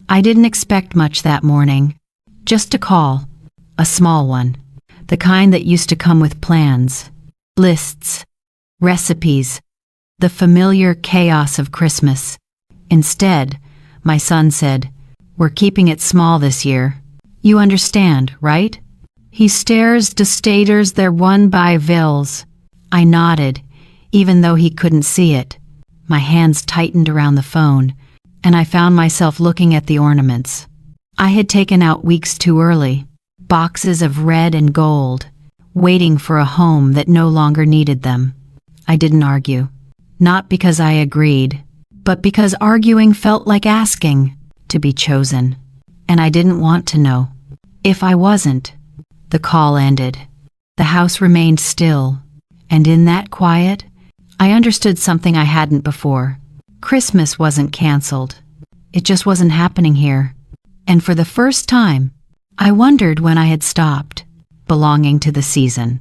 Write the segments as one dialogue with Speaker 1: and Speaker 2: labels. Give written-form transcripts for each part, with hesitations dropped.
Speaker 1: I didn't expect much that morning. Just a call. A small one. The kind that used to come with plans, lists, recipes, the familiar chaos of Christmas. Instead, my son said, "We're keeping it small this year. You understand, right?" He stares destaters their one by villes. I nodded, even though he couldn't see it. My hands tightened around the phone, and I found myself looking at the ornaments. I had taken out weeks too early, boxes of red and gold, waiting for a home that no longer needed them. I didn't argue, not because I agreed, but because arguing felt like asking to be chosen, and I didn't want to know. If I wasn't, the call ended. The house remained still, and in that quiet, I understood something I hadn't before. Christmas wasn't canceled. It just wasn't happening here. And for the first time, I wondered when I had stopped belonging to the season.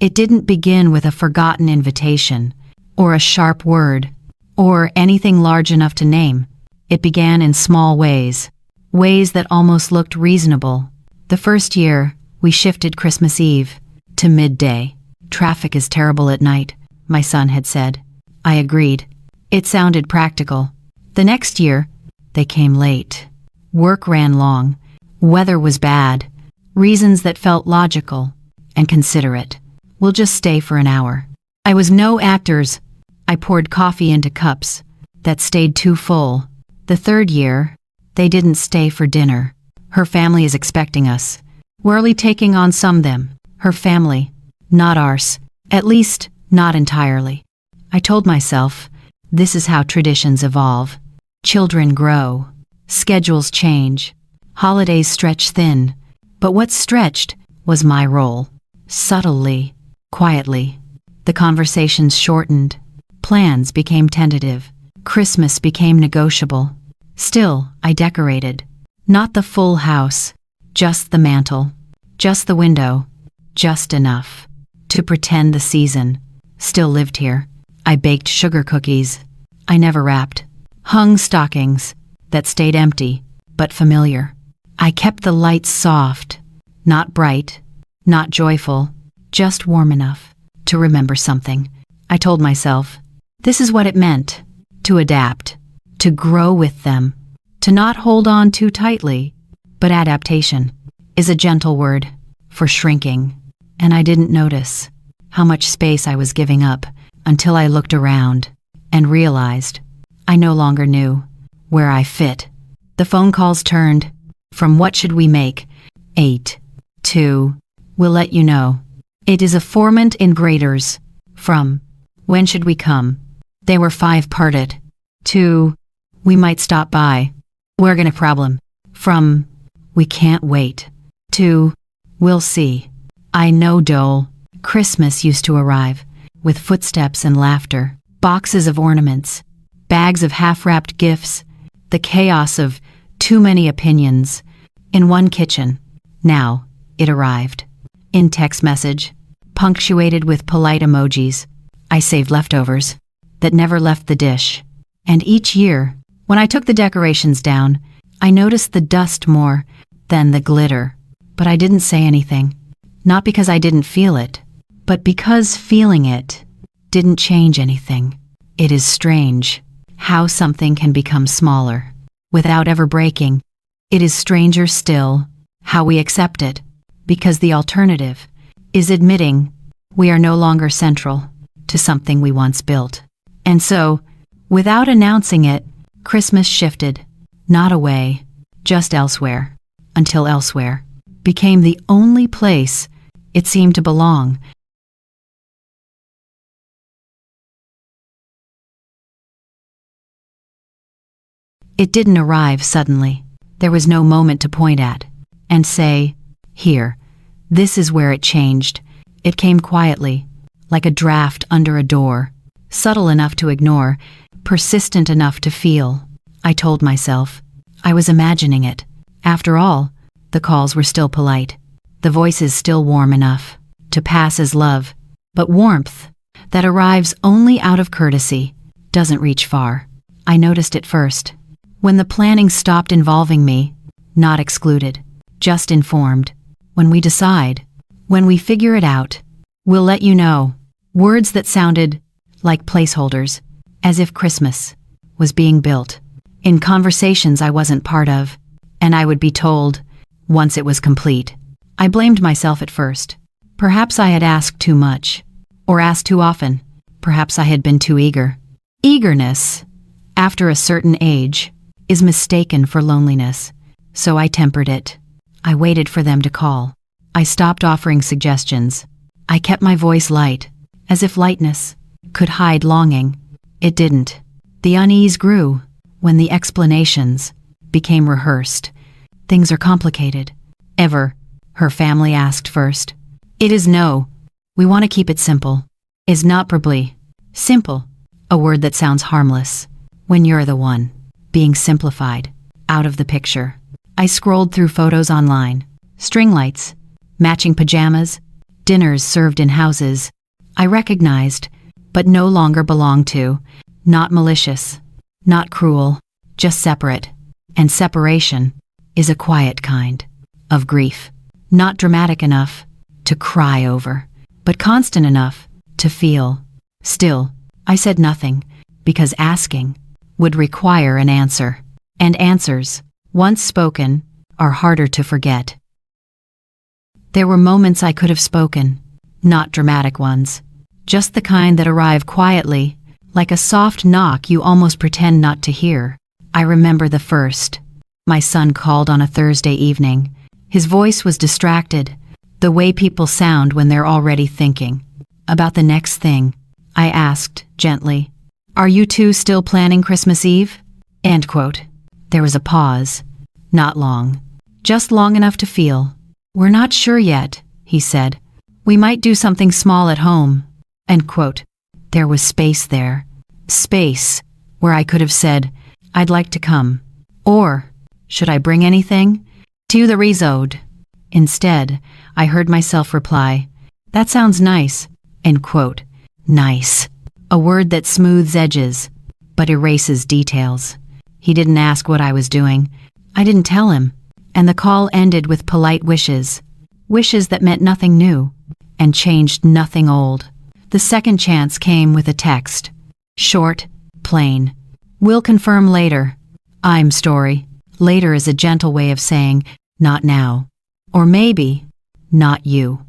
Speaker 1: It didn't begin with a forgotten invitation, or a sharp word, or anything large enough to name. It began in small ways, ways that almost looked reasonable. The first year, we shifted Christmas Eve to midday. "Traffic is terrible at night," my son had said. I agreed. It sounded practical. The next year, they came late. Work ran long. Weather was bad. Reasons that felt logical and considerate. "We'll just stay for an hour." I was no actors. I poured coffee into cups that stayed too full. The third year, they didn't stay for dinner. "Her family is expecting us. We're only taking on some them. Her family, not ours. At least, not entirely." I told myself, this is how traditions evolve. Children grow. Schedules change. Holidays stretch thin. But what stretched was my role. Subtly, quietly. The conversations shortened. Plans became tentative. Christmas became negotiable. Still, I decorated. Not the full house, just the mantel, just the window, just enough to pretend the season still lived here. I baked sugar cookies. I never wrapped. Hung stockings that stayed empty, but familiar. I kept the lights soft, not bright, not joyful, just warm enough to remember something. I told myself, this is what it meant, to adapt, to grow with them, to not hold on too tightly. But adaptation is a gentle word for shrinking, and I didn't notice how much space I was giving up until I looked around and realized I no longer knew where I fit. The phone calls turned from "what should we make?" 8 to "we'll let you know." It is a formant in graders from "when should we come?" They were 5-parted to "we might stop by. We're gonna problem." From "we can't wait" to "we'll see." I know Dole. Christmas used to arrive with footsteps and laughter, boxes of ornaments, bags of half-wrapped gifts, the chaos of too many opinions in one kitchen. Now it arrived in text message, punctuated with polite emojis. I saved leftovers that never left the dish. And each year, when I took the decorations down, I noticed the dust more than the glitter. But I didn't say anything. Not because I didn't feel it, but because feeling it didn't change anything. It is strange how something can become smaller without ever breaking. It is stranger still how we accept it, because the alternative is admitting we are no longer central to something we once built. And so, without announcing it, Christmas shifted, not away, just elsewhere, until elsewhere became the only place it seemed to belong. It didn't arrive suddenly. There was no moment to point at and say, "Here, this is where it changed." It came quietly, like a draft under a door, subtle enough to ignore, persistent enough to feel. I told myself I was imagining it. After all, the calls were still polite, the voices still warm enough to pass as love, but warmth that arrives only out of courtesy doesn't reach far. I noticed it first. When the planning stopped involving me, not excluded, just informed. When we decide, when we figure it out, we'll let you know. Words that sounded like placeholders, as if Christmas was being built in conversations I wasn't part of, and I would be told once it was complete. I blamed myself at first. Perhaps I had asked too much, or asked too often. Perhaps I had been too eager. Eagerness, after a certain age, is mistaken for loneliness, so I tempered it. I waited for them to call. I stopped offering suggestions. I kept my voice light, as if lightness could hide longing. It didn't. The unease grew when the explanations became rehearsed. Things are complicated. Ever, her family asked first. It is no. We want to keep it simple. Is not probably. Simple. A word that sounds harmless when you're the one being simplified, out of the picture. I scrolled through photos online. String lights, matching pajamas, dinners served in houses I recognized, but no longer belonged to. Not malicious, not cruel, just separate. And separation is a quiet kind of grief. Not dramatic enough to cry over, but constant enough to feel. Still, I said nothing, because asking would require an answer. And answers, once spoken, are harder to forget. There were moments I could have spoken, not dramatic ones, just the kind that arrive quietly, like a soft knock you almost pretend not to hear. I remember the first. My son called on a Thursday evening. His voice was distracted, the way people sound when they're already thinking about the next thing. I asked, gently, "Are you two still planning Christmas Eve?" End quote. There was a pause. Not long. Just long enough to feel. "We're not sure yet," he said. "We might do something small at home." End quote. There was space there. Space where I could have said, "I'd like to come." Or, "Should I bring anything?" To the risode. Instead, I heard myself reply, "That sounds nice." End quote. Nice. A word that smooths edges, but erases details. He didn't ask what I was doing. I didn't tell him. And the call ended with polite wishes. Wishes that meant nothing new, and changed nothing old. The second chance came with a text. Short, plain. "We'll confirm later." I'm story. Later is a gentle way of saying, not now. Or maybe, not you.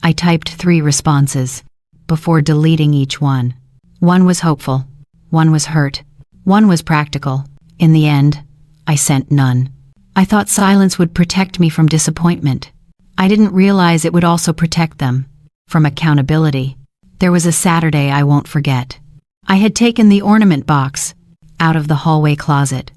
Speaker 1: I typed 3 responses before deleting each one. One was hopeful. One was hurt. One was practical. In the end, I sent none. I thought silence would protect me from disappointment. I didn't realize it would also protect them from accountability. There was a Saturday I won't forget. I had taken the ornament box out of the hallway closet,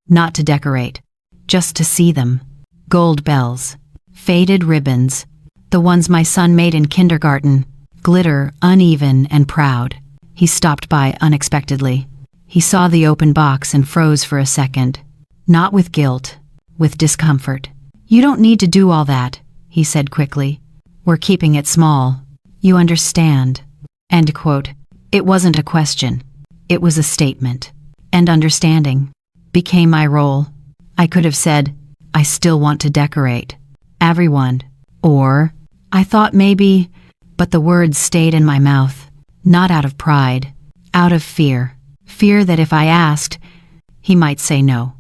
Speaker 1: not to decorate, just to see them. Gold bells, faded ribbons, the ones my son made in kindergarten, glitter uneven and proud. He stopped by unexpectedly. He saw the open box and froze for a second. Not with guilt, with discomfort. "You don't need to do all that," he said quickly. "We're keeping it small. You understand." End quote. It wasn't a question. It was a statement. And understanding became my role. I could have said, "I still want to decorate. Everyone." Or, "I thought maybe," but the words stayed in my mouth, not out of pride, out of fear. Fear that if I asked, he might say no.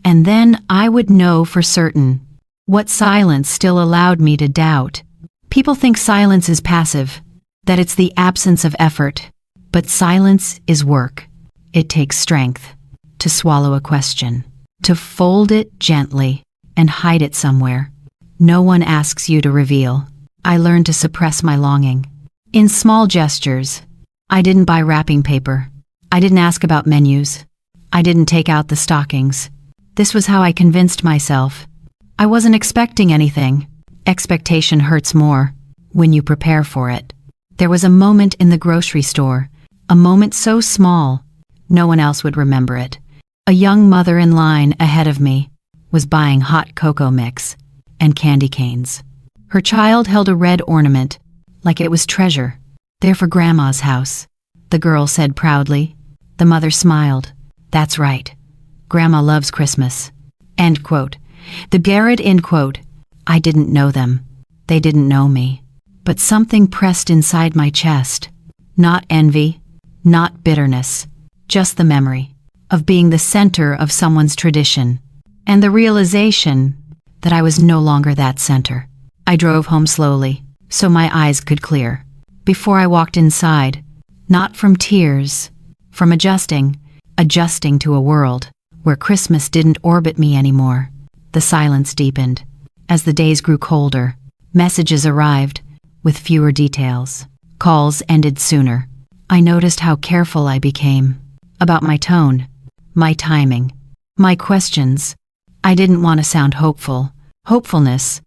Speaker 1: And then I would know for certain. What silence still allowed me to doubt. People think silence is passive, that it's the absence of effort. But silence is work. It takes strength to swallow a question, to fold it gently and hide it somewhere. No one asks you to reveal. I learned to suppress my longing. In small gestures. I didn't buy wrapping paper. I didn't ask about menus. I didn't take out the stockings. This was how I convinced myself. I wasn't expecting anything. Expectation hurts more when you prepare for it. There was a moment in the grocery store, a moment so small, no one else would remember it. A young mother in line ahead of me was buying hot cocoa mix and candy canes. Her child held a red ornament, like it was treasure. "They're for Grandma's house," the girl said proudly. The mother smiled. "That's right. Grandma loves Christmas. End quote. The Garrett end quote. I didn't know them. They didn't know me. But something pressed inside my chest. Not envy, not bitterness, just the memory of being the center of someone's tradition, and the realization that I was no longer that center. I drove home slowly, so my eyes could clear. Before I walked inside, not from tears, from adjusting to a world where Christmas didn't orbit me anymore. The silence deepened. As the days grew colder, messages arrived with fewer details. Calls ended sooner. I noticed how careful I became about my tone, my timing, my questions. I didn't want to sound hopeful. Hopefulness,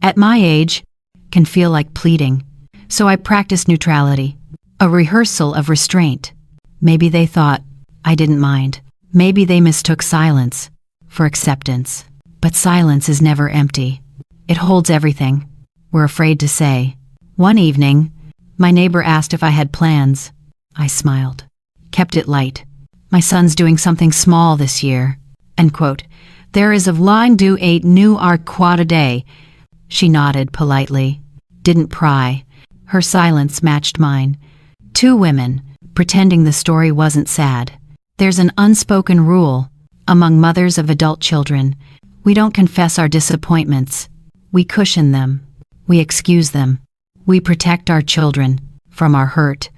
Speaker 1: at my age, can feel like pleading. So I practiced neutrality, a rehearsal of restraint. Maybe they thought I didn't mind. Maybe they mistook silence for acceptance. But silence is never empty. It holds everything we're afraid to say. One evening, my neighbor asked if I had plans. I smiled, kept it light. My son's doing something small this year. End quote. There is of line do 8 new arc quad a day. She nodded politely, didn't pry. Her silence matched mine. 2 women, pretending the story wasn't sad. There's an unspoken rule among mothers of adult children. We don't confess our disappointments. We cushion them. We excuse them. We protect our children from our hurt,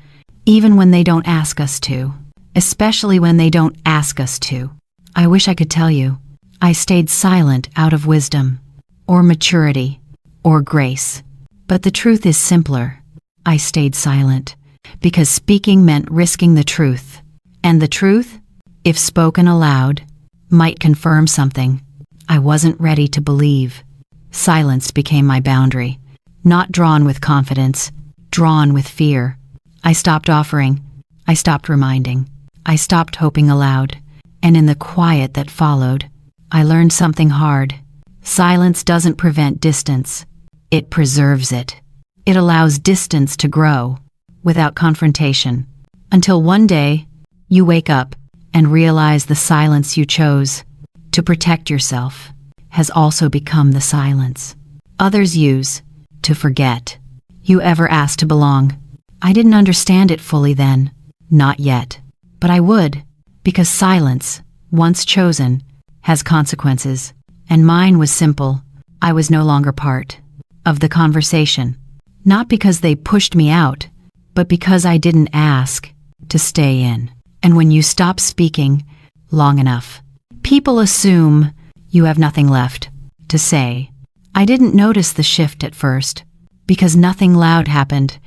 Speaker 1: even when they don't ask us to. Especially when they don't ask us to. I wish I could tell you. I stayed silent out of wisdom, or maturity, or grace. But the truth is simpler. I stayed silent, because speaking meant risking the truth. And the truth, if spoken aloud, might confirm something I wasn't ready to believe. Silence became my boundary, not drawn with confidence, drawn with fear. I stopped offering. I stopped reminding. I stopped hoping aloud. And in the quiet that followed, I learned something hard. Silence doesn't prevent distance. It preserves it. It allows distance to grow without confrontation. Until one day, you wake up and realize the silence you chose to protect yourself has also become the silence others use to forget you ever asked to belong. I didn't understand it fully then, not yet, but I would, because silence, once chosen, has consequences, and mine was simple. I was no longer part of the conversation, not because they pushed me out, but because I didn't ask to stay in. And when you stop speaking long enough, people assume you have nothing left to say. I didn't notice the shift at first, because nothing loud happened.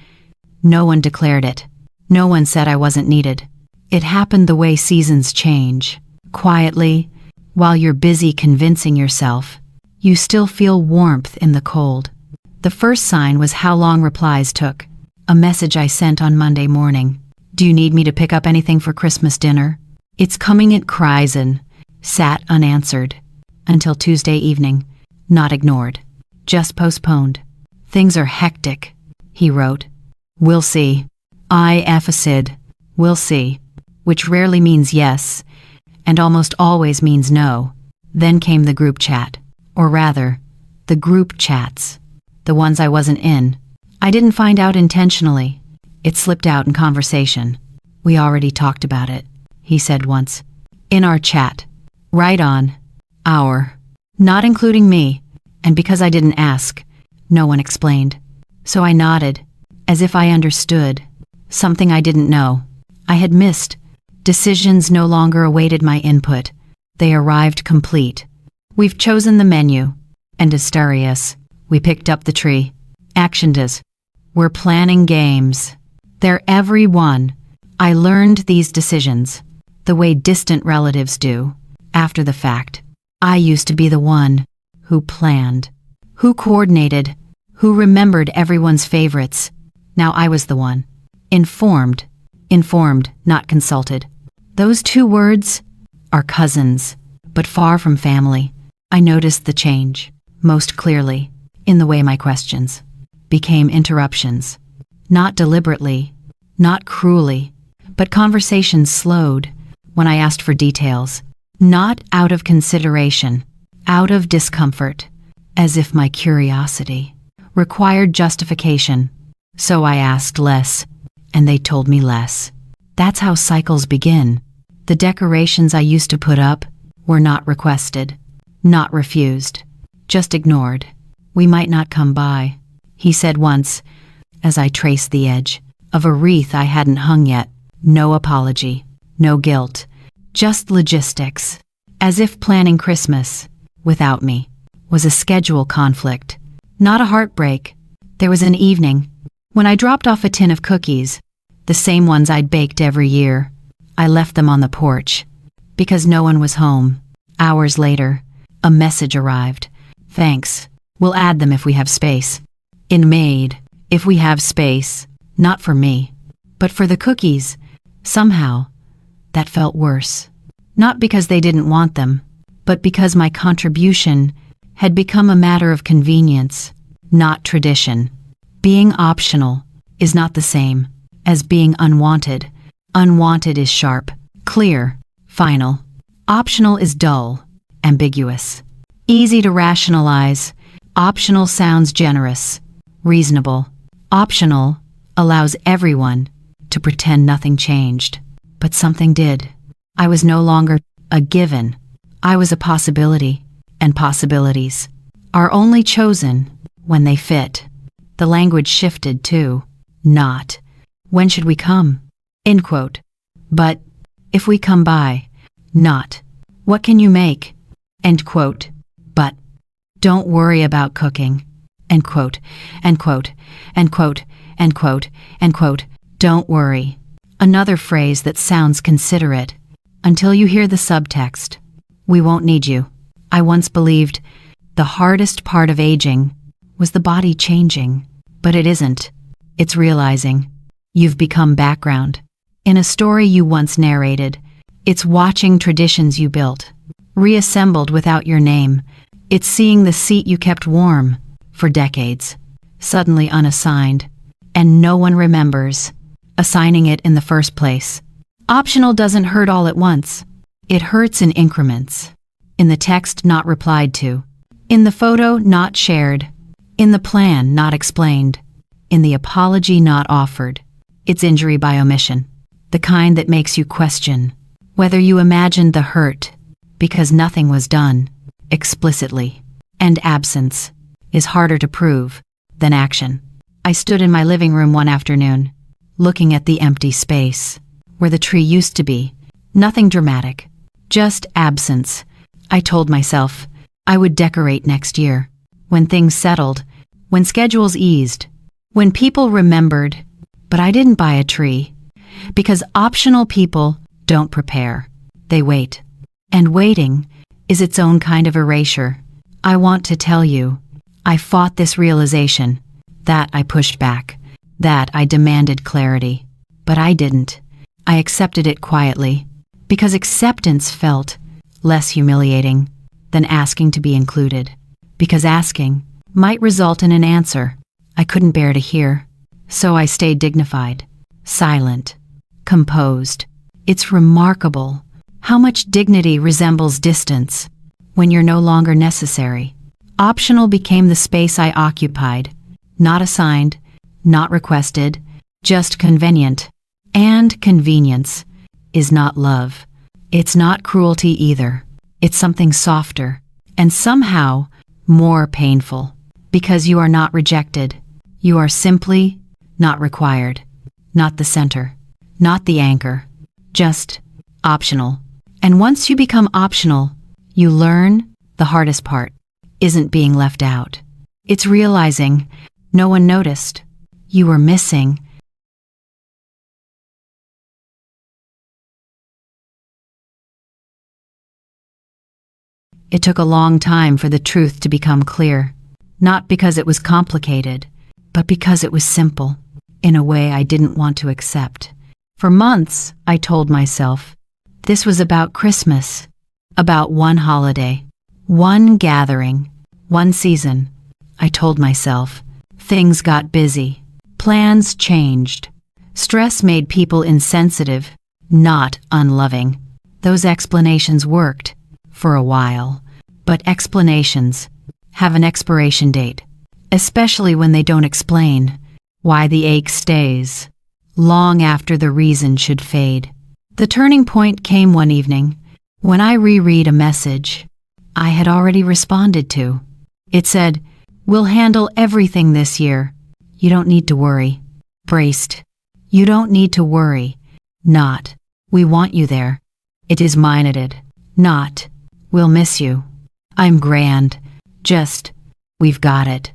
Speaker 1: No one declared it. No one said I wasn't needed. It happened the way seasons change. Quietly, while you're busy convincing yourself, you still feel warmth in the cold. The first sign was how long replies took. A message I sent on Monday morning. Do you need me to pick up anything for Christmas dinner? It's coming, it cries, and sat unanswered. Until Tuesday evening. Not ignored. Just postponed. Things are hectic, he wrote. We'll see. We'll see. Which rarely means yes, and almost always means no. Then came the group chat. Or rather, the group chats. The ones I wasn't in. I didn't find out intentionally. It slipped out in conversation. We already talked about it, he said once. In our chat. Right on. Our. Not including me. And because I didn't ask, no one explained. So I nodded, as if I understood. Something I didn't know. I had missed. Decisions no longer awaited my input. They arrived complete. We've chosen the menu. And Asterius. We picked up the tree. Actioned us. We're planning games. They're every one. I learned these decisions, the way distant relatives do, after the fact. I used to be the one who planned, who coordinated, who remembered everyone's favorites. Now I was the one. Informed, not consulted. Those 2 words are cousins, but far from family. I noticed the change, most clearly, in the way my questions became interruptions. Not deliberately, not cruelly, but conversations slowed when I asked for details. Not out of consideration, out of discomfort, as if my curiosity required justification. So I asked less, and they told me less. That's how cycles begin. The decorations I used to put up were not requested, not refused, just ignored. "We might not come by," he said once, as I traced the edge of a wreath I hadn't hung yet. No apology, no guilt, just logistics, as if planning Christmas without me was a schedule conflict, not a heartbreak. There was an evening when I dropped off a tin of cookies, the same ones I'd baked every year. I left them on the porch because no one was home. Hours later, a message arrived. "Thanks. We'll add them if we have space." In made, if we have space, not for me, but for the cookies. Somehow, that felt worse. Not because they didn't want them, but because my contribution had become a matter of convenience, not tradition. Being optional is not the same as being unwanted. Unwanted is sharp, clear, final. Optional is dull, ambiguous, easy to rationalize. Optional sounds generous, reasonable. Optional allows everyone to pretend nothing changed. But something did. I was no longer a given. I was a possibility, and possibilities are only chosen when they fit. The language shifted too. Not, "When should we come?" End quote. But, "If we come by." Not, "What can you make?" End quote. But, "Don't worry about cooking." End quote. End quote. End quote. End quote. End quote. Don't worry. Another phrase that sounds considerate until you hear the subtext. "We won't need you." I once believed the hardest part of aging was the body changing, but it isn't. It's realizing you've become background in a story you once narrated. It's watching traditions you built reassembled without your name. It's seeing the seat you kept warm for decades suddenly unassigned, and no one remembers assigning it in the first place. Optional doesn't hurt all at once. It hurts in increments. In the text not replied to. In the photo not shared. In the plan not explained. In the apology not offered. It's injury by omission. The kind that makes you question whether you imagined the hurt because nothing was done explicitly. And absence is harder to prove than action. I stood in my living room one afternoon, looking at the empty space where the tree used to be. Nothing dramatic, just absence. I told myself I would decorate next year, when things settled, when schedules eased, when people remembered. But I didn't buy a tree, because optional people don't prepare. They wait. And waiting is its own kind of erasure. I want to tell you, I fought this realization, that I pushed back, that I demanded clarity. But I didn't. I accepted it quietly, because acceptance felt less humiliating than asking to be included, because asking might result in an answer I couldn't bear to hear. So I stayed dignified, silent, composed. It's remarkable how much dignity resembles distance when you're no longer necessary. Optional became the space I occupied, not assigned, not requested, just convenient. And convenience is not love. It's not cruelty either. It's something softer and somehow more painful, because you are not rejected. You are simply not required, not the center, not the anchor, just optional. And once you become optional, you learn the hardest part isn't being left out. It's realizing no one noticed. You were missing. It took a long time for the truth to become clear, not because it was complicated, but because it was simple, in a way I didn't want to accept. For months, I told myself, this was about Christmas, about one holiday, one gathering, one season. I told myself, things got busy, plans changed, stress made people insensitive, not unloving. Those explanations worked for a while, but explanations have an expiration date, especially when they don't explain why the ache stays long after the reason should fade. The turning point came one evening when I reread a message I had already responded to. It said, "We'll handle everything this year. You don't need to worry." Braced. You don't need to worry. Not, we want you there. It is minuted. Not, we'll miss you. I'm grand. Just, we've got it.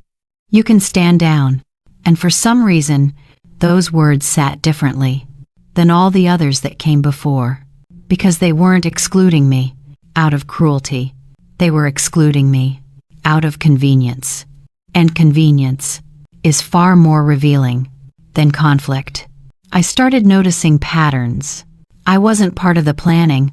Speaker 1: You can stand down. And for some reason, those words sat differently than all the others that came before. Because they weren't excluding me out of cruelty. They were excluding me out of convenience. And convenience is far more revealing than conflict. I started noticing patterns. I wasn't part of the planning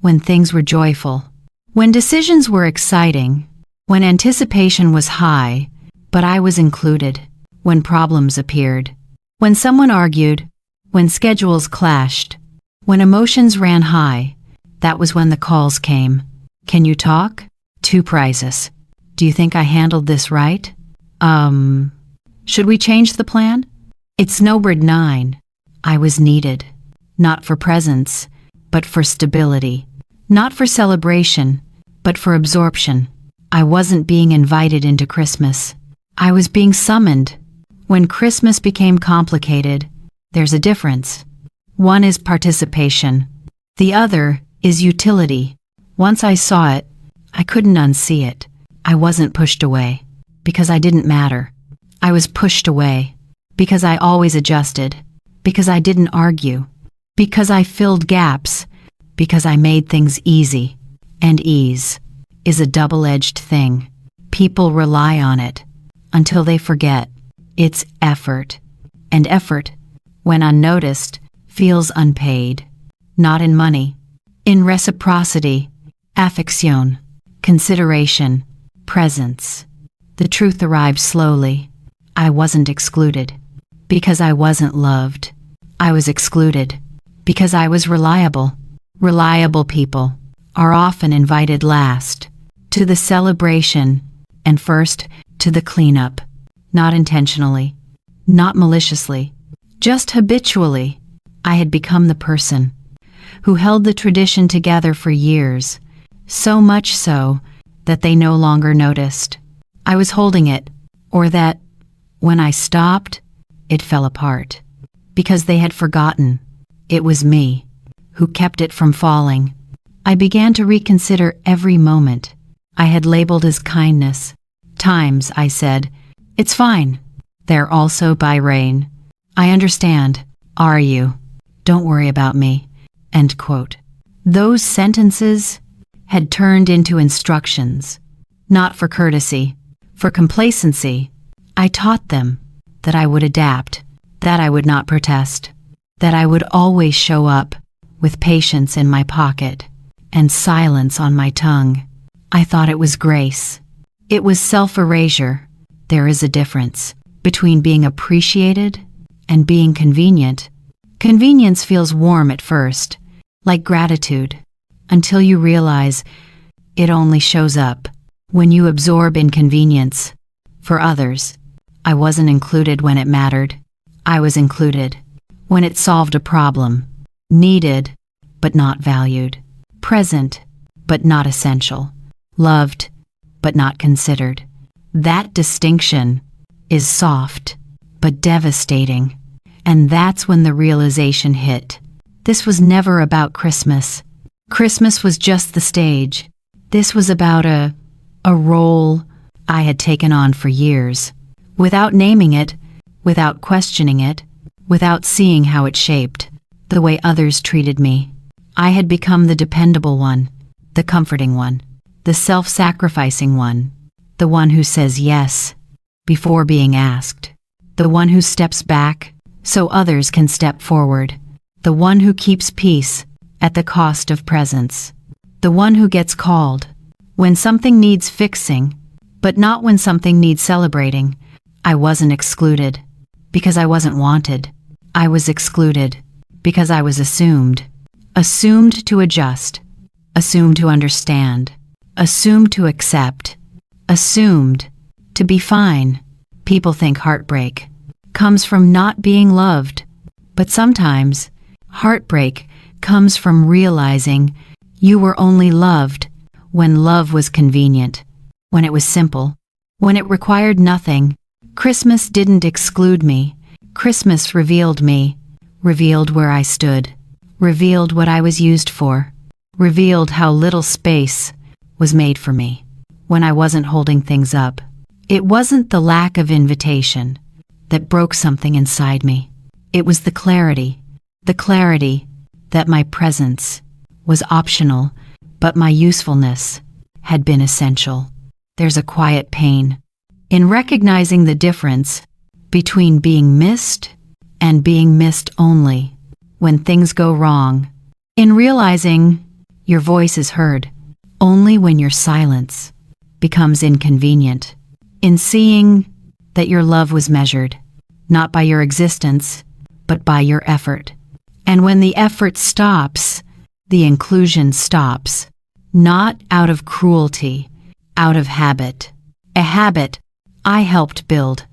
Speaker 1: when things were joyful, when decisions were exciting, when anticipation was high, but I was included, when problems appeared, when someone argued, when schedules clashed, when emotions ran high. That was when the calls came. Can you talk? 2 prizes. Do you think I handled this right? Should we change the plan? It snowbird 9. I was needed, not for presence, but for stability, not for celebration, but for absorption. I wasn't being invited into Christmas. I was being summoned. When Christmas became complicated, there's a difference. One is participation. The other is utility. Once I saw it, I couldn't unsee it. I wasn't pushed away because I didn't matter. I was pushed away because I always adjusted, because I didn't argue, because I filled gaps, because I made things easy. And ease is a double-edged thing. People rely on it until they forget. It's effort. And effort, when unnoticed, feels unpaid. Not in money. In reciprocity, affection, consideration, presence. The truth arrived slowly. I wasn't excluded because I wasn't loved. I was excluded because I was reliable. Reliable people are often invited last to the celebration and first to the cleanup. Not intentionally, not maliciously, just habitually. I had become the person who held the tradition together for years, so much so that they no longer noticed I was holding it, or that, when I stopped, it fell apart. Because they had forgotten it was me who kept it from falling. I began to reconsider every moment I had labeled as kindness. Times I said, "It's fine. They're also by rain. I understand. Are you? Don't worry about me." End quote. Those sentences had turned into instructions, not for courtesy, for complacency. I taught them that I would adapt, that I would not protest, that I would always show up with patience in my pocket and silence on my tongue. I thought it was grace. It was self-erasure. There is a difference between being appreciated and being convenient. Convenience feels warm at first, like gratitude, until you realize it only shows up when you absorb inconvenience. For others, I wasn't included when it mattered. I was included when it solved a problem. Needed, but not valued. Present, but not essential. Loved, but not considered. That distinction is soft, but devastating. And that's when the realization hit. This was never about Christmas. Christmas was just the stage. This was about a role I had taken on for years, without naming it, without questioning it, without seeing how it shaped the way others treated me. I had become the dependable one, the comforting one, the self-sacrificing one, the one who says yes before being asked, the one who steps back so others can step forward, the one who keeps peace at the cost of presence, the one who gets called when something needs fixing, but not when something needs celebrating. I wasn't excluded because I wasn't wanted. I was excluded because I was assumed. assumed to adjust, assumed to understand, assumed to accept, assumed to be fine. People think heartbreak comes from not being loved, but sometimes heartbreak comes from realizing you were only loved when love was convenient, when it was simple, when it required nothing. Christmas didn't exclude me. Christmas revealed me, revealed where I stood, revealed what I was used for, revealed how little space was made for me when I wasn't holding things up. It wasn't the lack of invitation that broke something inside me. It was the clarity that my presence was optional, but my usefulness had been essential. There's a quiet pain in recognizing the difference between being missed and being missed only when things go wrong, in realizing your voice is heard only when your silence becomes inconvenient, in seeing that your love was measured not by your existence, but by your effort. And when the effort stops, the inclusion stops, not out of cruelty, out of habit. A habit I helped build.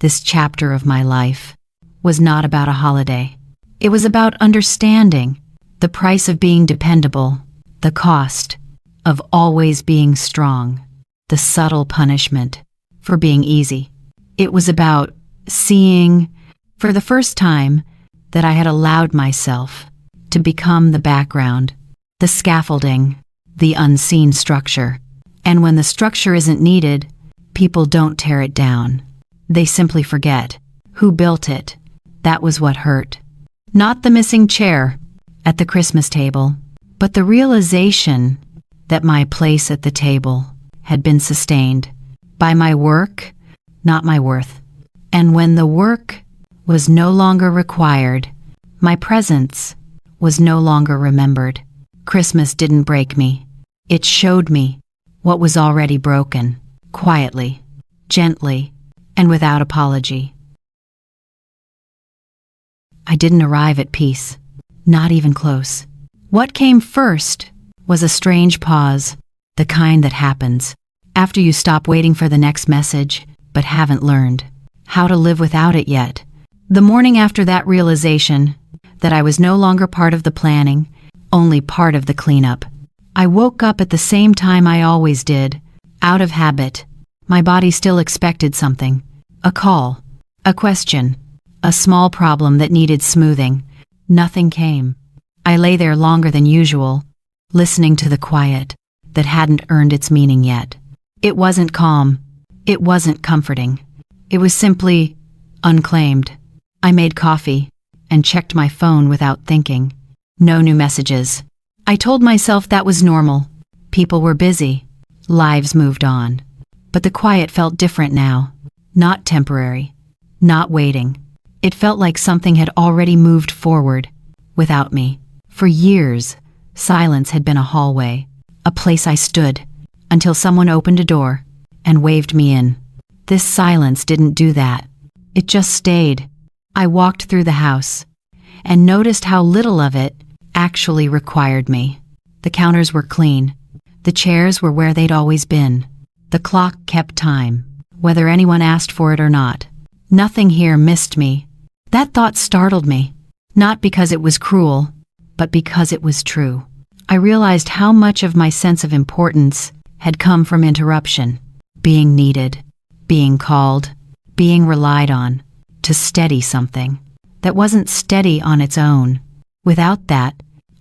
Speaker 1: This chapter of my life was not about a holiday. It was about understanding the price of being dependable, the cost of always being strong, the subtle punishment for being easy. It was about seeing, for the first time, that I had allowed myself to become the background, the scaffolding, the unseen structure. And when the structure isn't needed, people don't tear it down. They simply forget who built it. That was what hurt. Not the missing chair at the Christmas table, but the realization that my place at the table had been sustained by my work, not my worth. And when the work was no longer required, my presence was no longer remembered. Christmas didn't break me. It showed me what was already broken, quietly, gently, and without apology. I didn't arrive at peace, not even close. What came first was a strange pause, the kind that happens after you stop waiting for the next message, but haven't learned how to live without it yet. The morning after that realization that I was no longer part of the planning, only part of the cleanup, I woke up at the same time I always did, out of habit. My body still expected something, a call, a question, a small problem that needed smoothing. Nothing came. I lay there longer than usual, listening to the quiet that hadn't earned its meaning yet. It wasn't calm. It wasn't comforting. It was simply unclaimed. I made coffee and checked my phone without thinking. No new messages. I told myself that was normal. People were busy. Lives moved on. But the quiet felt different now. Not temporary. Not waiting. It felt like something had already moved forward without me. For years, silence had been a hallway, a place I stood, until someone opened a door and waved me in. This silence didn't do that. It just stayed. I walked through the house and noticed how little of it actually required me. The counters were clean. The chairs were where they'd always been. The clock kept time, whether anyone asked for it or not. Nothing here missed me. That thought startled me, not because it was cruel, but because it was true. I realized how much of my sense of importance had come from interruption, being needed, being called, being relied on, to steady something that wasn't steady on its own. Without that,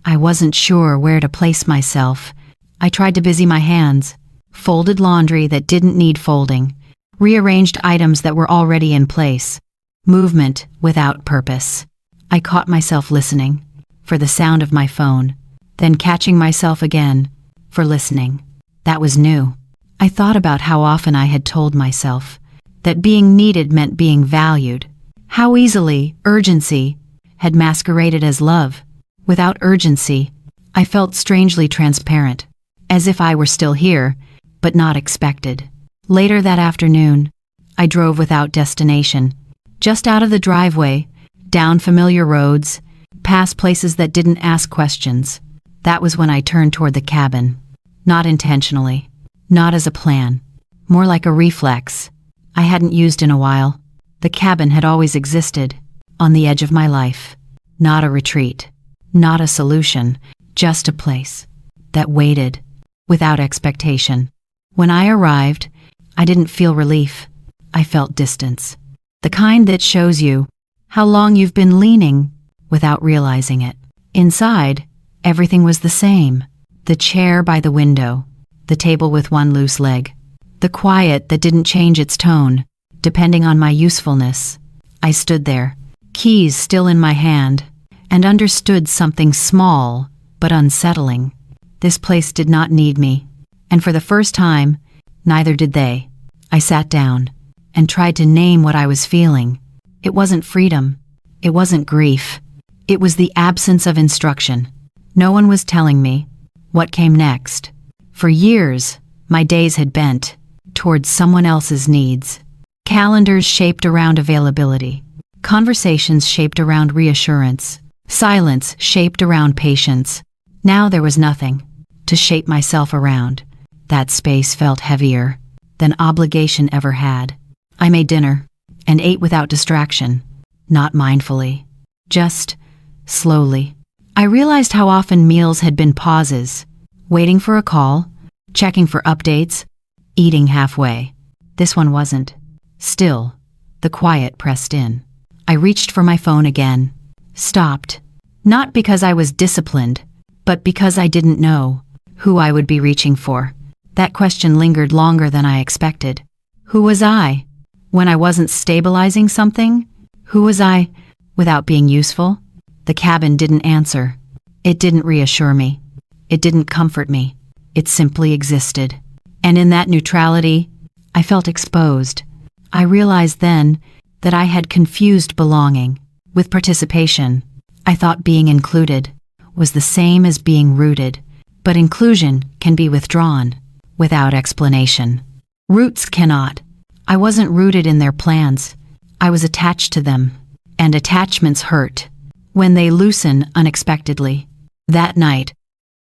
Speaker 1: I wasn't sure where to place myself. I tried to busy my hands, folded laundry that didn't need folding, rearranged items that were already in place, movement without purpose. I caught myself listening for the sound of my phone, then catching myself again for listening. That was new. I thought about how often I had told myself that being needed meant being valued, how easily urgency had masqueraded as love. Without urgency, I felt strangely transparent, as if I were still here, but not expected. Later that afternoon, I drove without destination, just out of the driveway, down familiar roads, past places that didn't ask questions. That was when I turned toward the cabin. Not intentionally, not as a plan, more like a reflex I hadn't used in a while. The cabin had always existed, on the edge of my life. Not a retreat, not a solution, just a place that waited, without expectation. When I arrived, I didn't feel relief. I felt distance. The kind that shows you how long you've been leaning without realizing it. Inside, everything was the same. The chair by the window, the table with one loose leg, the quiet that didn't change its tone, depending on my usefulness. I stood there, keys still in my hand, and understood something small but unsettling. This place did not need me, and for the first time, neither did they. I sat down and tried to name what I was feeling. It wasn't freedom. It wasn't grief. It was the absence of instruction. No one was telling me what came next. For years, my days had bent towards someone else's needs. Calendars shaped around availability. Conversations shaped around reassurance. Silence shaped around patience. Now there was nothing to shape myself around. That space felt heavier than obligation ever had. I made dinner and ate without distraction, not mindfully, just slowly. I realized how often meals had been pauses, waiting for a call, checking for updates, eating halfway. This one wasn't. Still, the quiet pressed in. I reached for my phone again, stopped, not because I was disciplined, but because I didn't know who I would be reaching for. That question lingered longer than I expected. Who was I when I wasn't stabilizing something? Who was I without being useful? The cabin didn't answer. It didn't reassure me. It didn't comfort me. It simply existed. And in that neutrality, I felt exposed. I realized then that I had confused belonging with participation. I thought being included was the same as being rooted, but inclusion can be withdrawn without explanation. Roots cannot. I wasn't rooted in their plans. I was attached to them, and attachments hurt when they loosen unexpectedly. That night,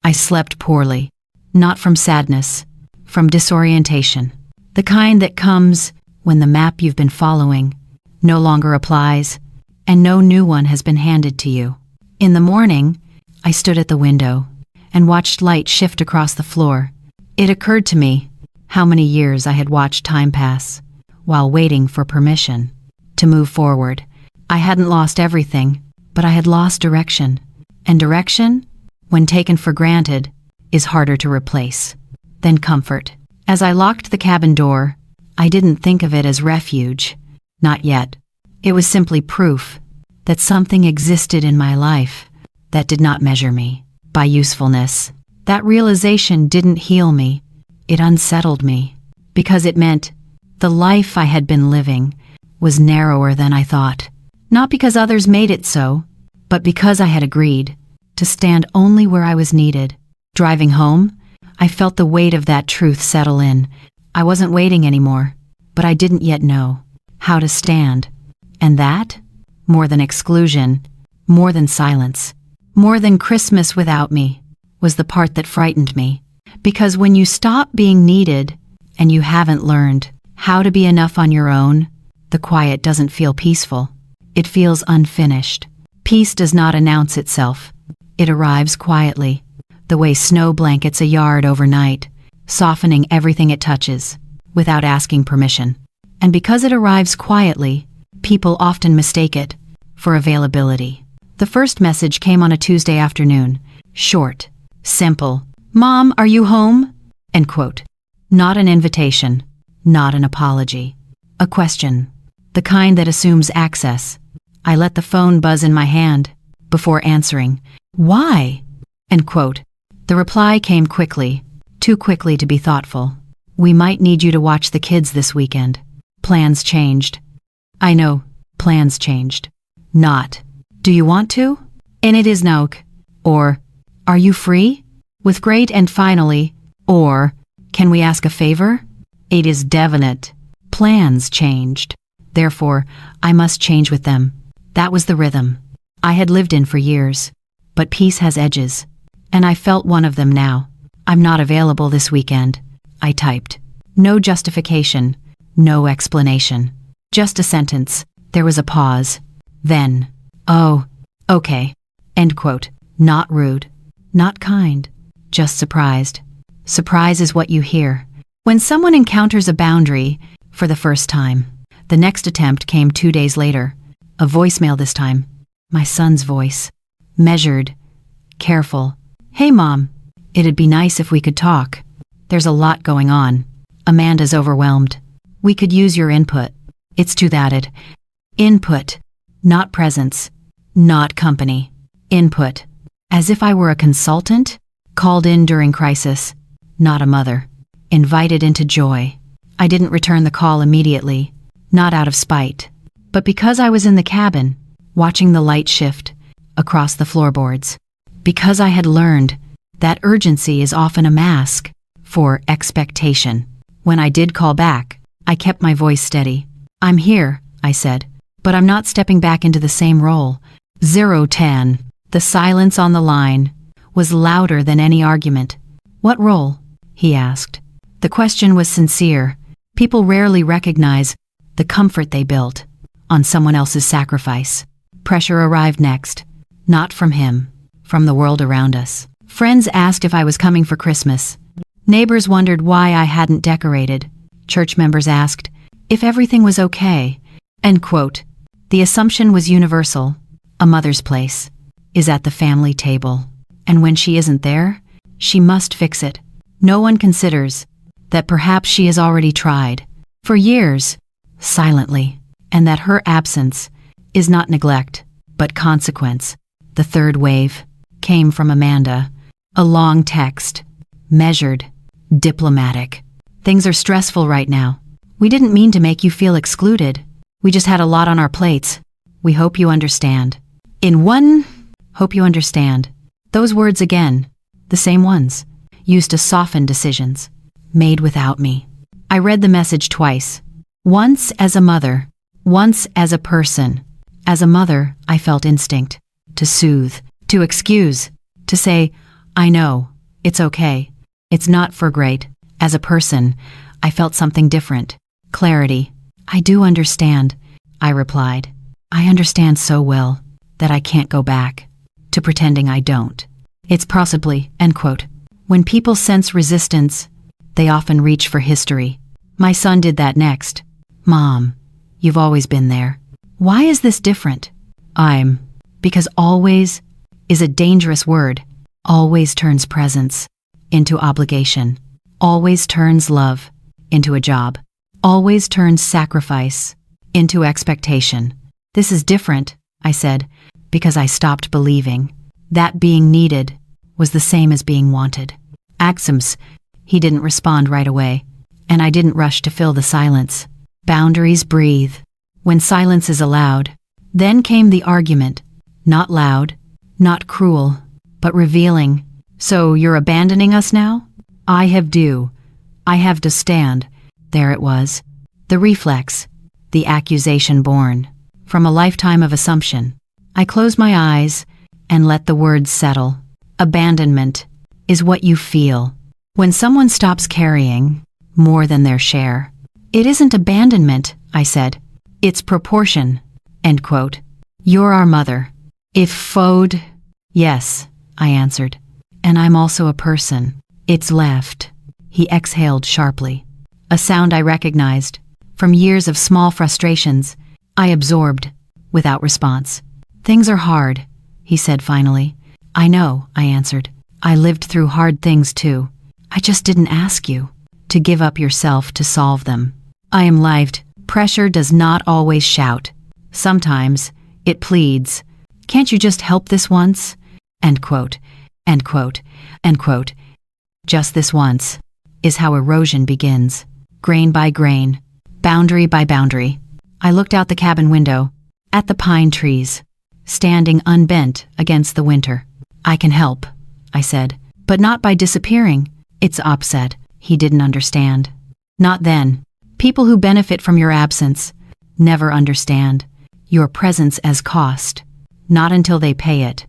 Speaker 1: I slept poorly, not from sadness, from disorientation, the kind that comes when the map you've been following no longer applies, and no new one has been handed to you. In the morning, I stood at the window and watched light shift across the floor. It occurred to me how many years I had watched time pass while waiting for permission to move forward. I hadn't lost everything, but I had lost direction. And direction, when taken for granted, is harder to replace than comfort. As I locked the cabin door, I didn't think of it as refuge. Not yet. It was simply proof that something existed in my life that did not measure me by usefulness. That realization didn't heal me. It unsettled me, because it meant the life I had been living was narrower than I thought. Not because others made it so, but because I had agreed to stand only where I was needed. Driving home, I felt the weight of that truth settle in. I wasn't waiting anymore, but I didn't yet know how to stand. And that, more than exclusion, more than silence, more than Christmas without me, was the part that frightened me. Because when you stop being needed and you haven't learned how to be enough on your own, the quiet doesn't feel peaceful. It feels unfinished. Peace does not announce itself. It arrives quietly, the way snow blankets a yard overnight, softening everything it touches, without asking permission. And because it arrives quietly, people often mistake it for availability. The first message came on a Tuesday afternoon. Short, simple. "Mom, are you home?" End quote. Not an invitation, not an apology. A question, the kind that assumes access. I let the phone buzz in my hand before answering. "Why?" End quote. The reply came quickly, too quickly to be thoughtful. "We might need you to watch the kids this weekend. Plans changed." I know, plans changed. Not, "Do you want to?" And it is no. Or, "Are you free?" With great and finally, or, "Can we ask a favor?" It is definite. Plans changed. Therefore, I must change with them. That was the rhythm. I had lived in for years. But peace has edges. And I felt one of them now. I'm not available this weekend, I typed. No justification, no explanation. Just a sentence. There was a pause. Then, oh, okay. End quote. Not rude. Not kind. Just surprised. Surprise is what you hear when someone encounters a boundary for the first time. The next attempt came 2 days later. A voicemail this time. My son's voice. Measured. Careful. Hey, Mom. It'd be nice if we could talk. There's a lot going on. Amanda's overwhelmed. We could use your input. It's to that it. Input. Not presence. Not company. Input. As if I were a consultant? Called in during crisis. Not a mother. Invited into joy. I didn't return the call immediately. Not out of spite. But because I was in the cabin, watching the light shift across the floorboards. Because I had learned that urgency is often a mask for expectation. When I did call back, I kept my voice steady. I'm here, I said, but I'm not stepping back into the same role. 010. The silence on the line was louder than any argument. What role? He asked. The question was sincere. People rarely recognize the comfort they built on someone else's sacrifice. Pressure arrived next. Not from him, from the world around us. Friends asked if I was coming for Christmas. Neighbors wondered why I hadn't decorated. Church members asked if everything was okay. End quote. The assumption was universal. A mother's place is at the family table. And when she isn't there, she must fix it. No one considers that perhaps she has already tried, for years, silently, and that her absence is not neglect, but consequence. The third wave came from Amanda. A long text. Measured. Diplomatic. Things are stressful right now. We didn't mean to make you feel excluded. We just had a lot on our plates. We hope you understand. Hope you understand. Those words again, the same ones, used to soften decisions, made without me. I read the message twice. Once as a mother, once as a person. As a mother, I felt instinct. To soothe, to excuse, to say, I know, it's okay. It's not for great. As a person, I felt something different. Clarity. I do understand, I replied. I understand so well that I can't go back to pretending I don't. It's possibly, end quote. When people sense resistance, they often reach for history. My son did that next. Mom, you've always been there. Why is this different? Because always is a dangerous word. Always turns presence into obligation. Always turns love into a job. Always turns sacrifice into expectation. This is different, I said, because I stopped believing that being needed was the same as being wanted. Axums, he didn't respond right away, and I didn't rush to fill the silence. Boundaries breathe when silence is allowed. Then came the argument. Not loud, not cruel, but revealing. So you're abandoning us now? I have to stand. There it was. The reflex, the accusation born from a lifetime of assumption. I closed my eyes and let the words settle. Abandonment is what you feel when someone stops carrying more than their share. It isn't abandonment, I said. It's proportion. End quote. You're our mother. If foed, yes, I answered. And I'm also a person. It's left. He exhaled sharply. A sound I recognized. From years of small frustrations, I absorbed, without response. Things are hard, he said finally. I know, I answered. I lived through hard things too. I just didn't ask you to give up yourself to solve them. I am lived. Pressure does not always shout. Sometimes it pleads. Can't you just help this once? End quote. End quote. End quote. Just this once is how erosion begins. Grain by grain, boundary by boundary. I looked out the cabin window, at the pine trees, standing unbent against the winter. I can help, I said, but not by disappearing. It's upset. He didn't understand. Not then. People who benefit from your absence never understand your presence as cost. not until they pay it.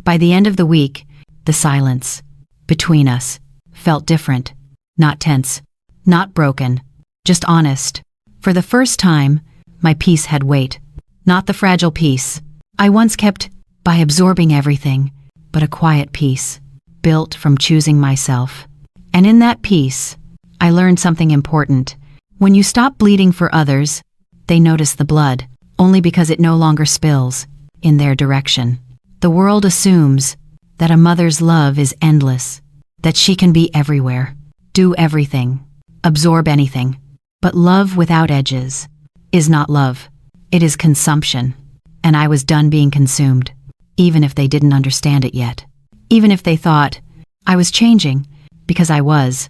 Speaker 1: By the end of the week, the silence between us felt different, not tense, not broken, just honest. For the first time, my peace had weight, not the fragile peace I once kept by absorbing everything, but a quiet peace, built from choosing myself. And in that peace, I learned something important. When you stop bleeding for others, they notice the blood, only because it no longer spills in their direction. The world assumes that a mother's love is endless, that she can be everywhere, do everything, absorb anything. But love without edges is not love. It is consumption. And I was done being consumed, even if they didn't understand it yet. Even if they thought I was changing, because I was.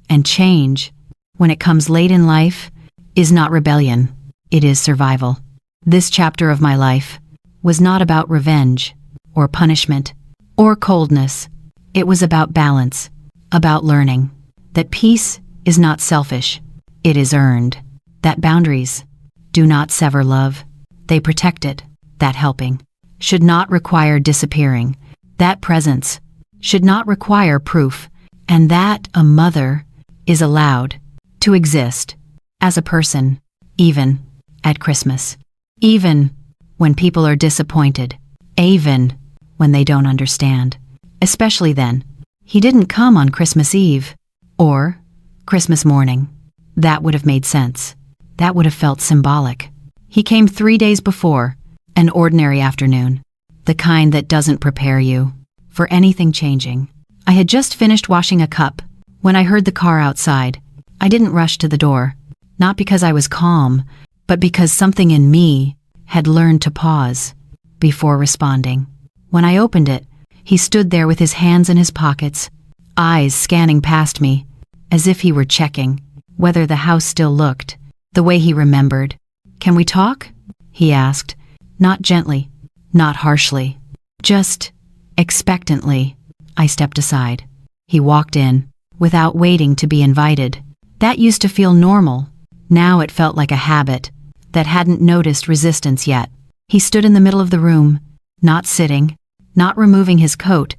Speaker 1: And change, when it comes late in life, is not rebellion. It is survival. This chapter of my life was not about revenge, or punishment, or coldness. It was about balance, about learning that peace is not selfish. It is earned. That boundaries do not sever love. They protect it. That helping should not require disappearing. That presence should not require proof. And that a mother is allowed to exist as a person, even at Christmas. Even when people are disappointed. Even when they don't understand. Especially then. He didn't come on Christmas Eve or Christmas morning. That would have made sense. That would have felt symbolic. He came 3 days before, an ordinary afternoon. The kind that doesn't prepare you for anything changing. I had just finished washing a cup when I heard the car outside. I didn't rush to the door, not because I was calm, but because something in me had learned to pause before responding. When I opened it, he stood there with his hands in his pockets, eyes scanning past me, as if he were checking whether the house still looked the way he remembered. "Can we talk?" he asked, not gently, not harshly, just expectantly. I stepped aside. He walked in, without waiting to be invited. That used to feel normal. Now it felt like a habit that hadn't noticed resistance yet. He stood in the middle of the room, not sitting, not removing his coat,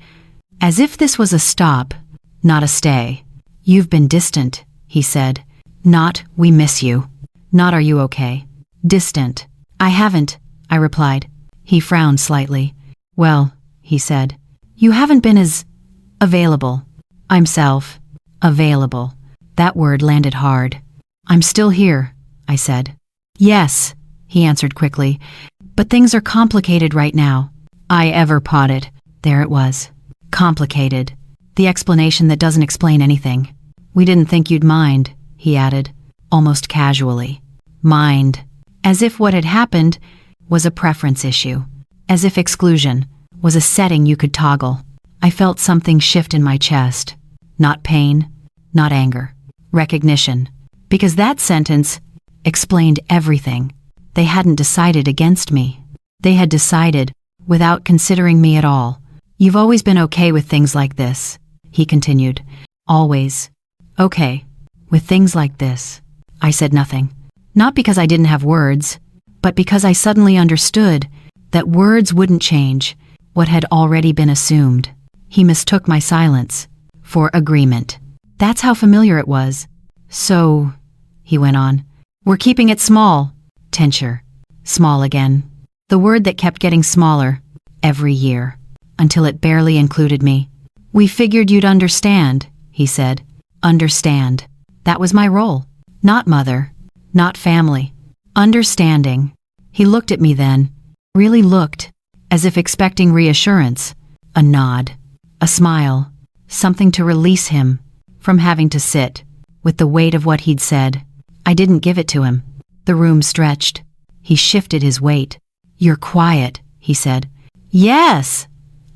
Speaker 1: as if this was a stop, not a stay. "You've been distant," he said. Not, "we miss you." Not, "are you okay?" Distant. "I haven't," I replied. He frowned slightly. "Well," he said, "you haven't been as available." Available. That word landed hard. "I'm still here," I said. "Yes," he answered quickly, "but things are complicated right now." I ever potted. There it was. Complicated. The explanation that doesn't explain anything. "We didn't think you'd mind," he added, almost casually. Mind. As if what had happened was a preference issue. As if exclusion was a setting you could toggle. I felt something shift in my chest. Not pain, not anger. Recognition. Because that sentence explained everything. They hadn't decided against me. They had decided without considering me at all. "You've always been okay with things like this," he continued. "Always. Okay. With things like this." I said nothing. Not because I didn't have words, but because I suddenly understood that words wouldn't change what had already been assumed. He mistook my silence for agreement. That's how familiar it was. "So," he went on, "we're keeping it small." Tensure. Small again. The word that kept getting smaller every year, until it barely included me. "We figured you'd understand," he said. Understand. That was my role. Not mother. Not family. Understanding. He looked at me then, really looked, as if expecting reassurance. A nod. A smile. Something to release him from having to sit with the weight of what he'd said. I didn't give it to him. The room stretched. He shifted his weight. "You're quiet," he said. "Yes,"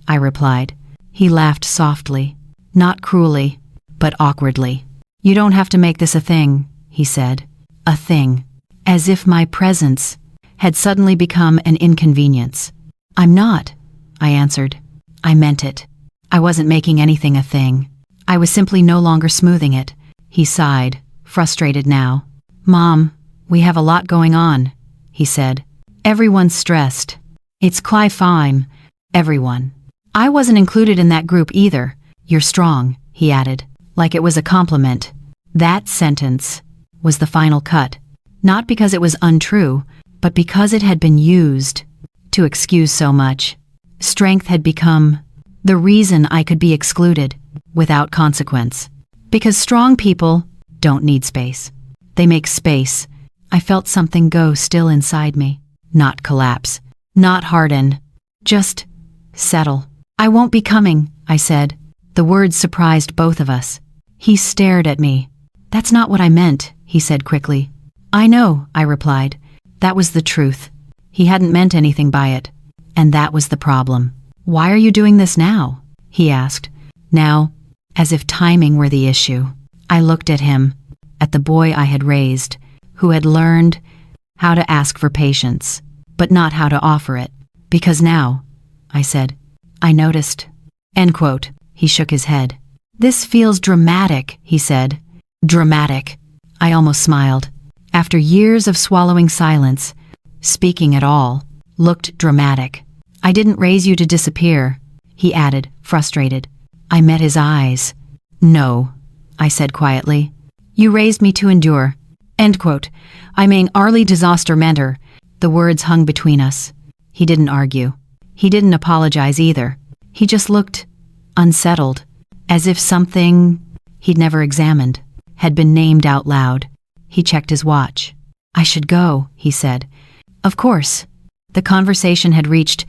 Speaker 1: I replied. He laughed softly, not cruelly, but awkwardly. "You don't have to make this a thing," he said. A thing. As if my presence had suddenly become an inconvenience. "I'm not," I answered. I meant it. I wasn't making anything a thing. I was simply no longer smoothing it. He sighed, frustrated now. "Mom, we have a lot going on," he said. "Everyone's stressed. It's quite fine, everyone. I wasn't included in that group either. You're strong, he added, like it was a compliment. That sentence was the final cut, not because it was untrue, but because it had been used to excuse so much. Strength had become the reason I could be excluded without consequence. Because strong people don't need space. They make space. I felt something go still inside me. Not collapse. Not harden. Just settle. I won't be coming, I said. The words surprised both of us. He stared at me. That's not what I meant, he said quickly. I know, I replied. That was the truth. He hadn't meant anything by it. And that was the problem. Why are you doing this now? He asked. Now, as if timing were the issue. I looked at him, at the boy I had raised, who had learned how to ask for patience, but not how to offer it. Because now, I said, I noticed. End quote. He shook his head. This feels dramatic, he said. Dramatic. I almost smiled. After years of swallowing silence, speaking at all looked dramatic. I didn't raise you to disappear, he added, frustrated. I met his eyes. No, I said quietly. You raised me to endure. End quote. I mean early disaster mentor. The words hung between us. He didn't argue. He didn't apologize either. He just looked unsettled, as if something he'd never examined had been named out loud. He checked his watch. I should go, he said. Of course. The conversation had reached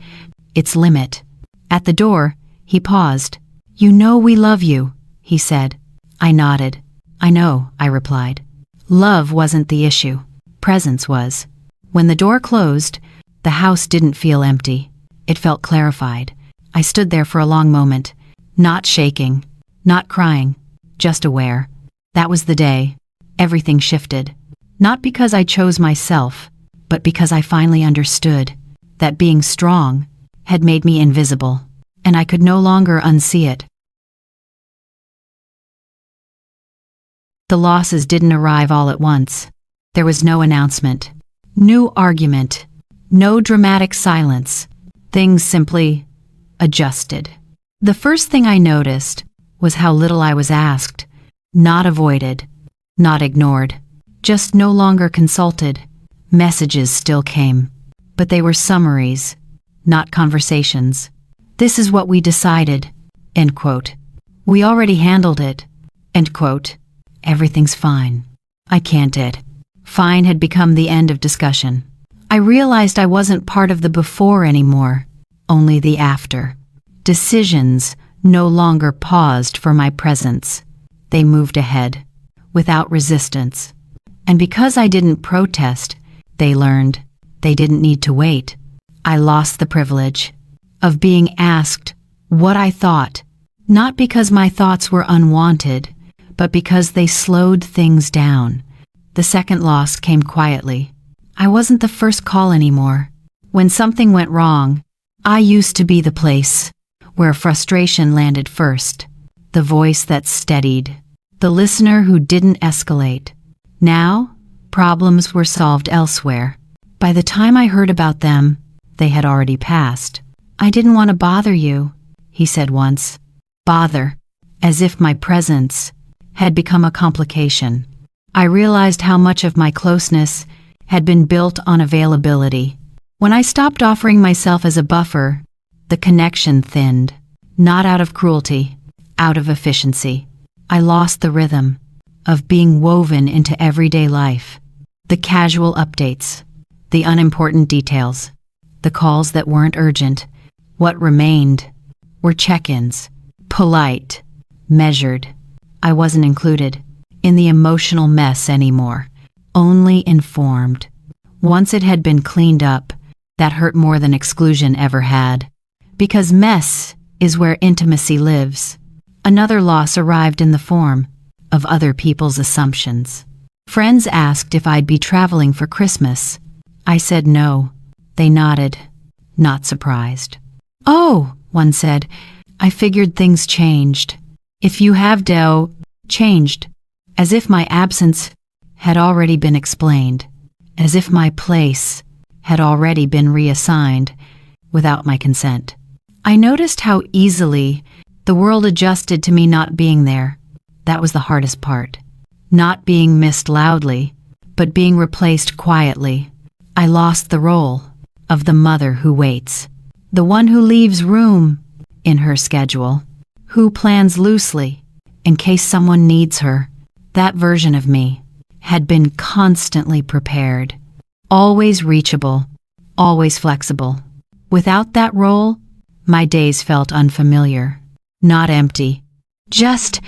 Speaker 1: its limit. At the door, he paused. You know we love you, he said. I nodded. I know, I replied. Love wasn't the issue. Presence was. When the door closed, the house didn't feel empty. It felt clarified. I stood there for a long moment, not shaking, not crying, just aware. That was the day. Everything shifted. Not because I chose myself, but because I finally understood that being strong had made me invisible, and I could no longer unsee it. The losses didn't arrive all at once. There was no announcement, no argument, no dramatic silence. Things simply adjusted. The first thing I noticed was how little I was asked, not avoided, not ignored, just no longer consulted. Messages still came, but they were summaries, not conversations. This is what we decided, end quote. We already handled it, end quote. Everything's fine. I can't it. Fine had become the end of discussion. I realized I wasn't part of the before anymore, only the after. Decisions no longer paused for my presence. They moved ahead, without resistance. And because I didn't protest, they learned they didn't need to wait. I lost the privilege of being asked what I thought, not because my thoughts were unwanted, but because they slowed things down. The second loss came quietly. I wasn't the first call anymore. When something went wrong, I used to be the place where frustration landed first, the voice that steadied, the listener who didn't escalate. Now, problems were solved elsewhere. By the time I heard about them, they had already passed. I didn't want to bother you, he said once. Bother, as if my presence had become a complication. I realized how much of my closeness had been built on availability. When I stopped offering myself as a buffer, the connection thinned, not out of cruelty, out of efficiency. I lost the rhythm of being woven into everyday life. The casual updates, the unimportant details, the calls that weren't urgent. What remained were check-ins, polite, measured. I wasn't included in the emotional mess anymore, only informed. Once it had been cleaned up, that hurt more than exclusion ever had. Because mess is where intimacy lives. Another loss arrived in the form of other people's assumptions. Friends asked if I'd be traveling for Christmas. I said no. They nodded, not surprised. Oh, one said, I figured things changed. If you have changed, as if my absence had already been explained, as if my place had already been reassigned. without my consent. I noticed how easily the world adjusted to me not being there. That was the hardest part. Not being missed loudly, but being replaced quietly. I lost the role of the mother who waits, the one who leaves room in her schedule, who plans loosely in case someone needs her. That version of me had been constantly prepared, always reachable, always flexible. Without that role, my days felt unfamiliar, not empty, just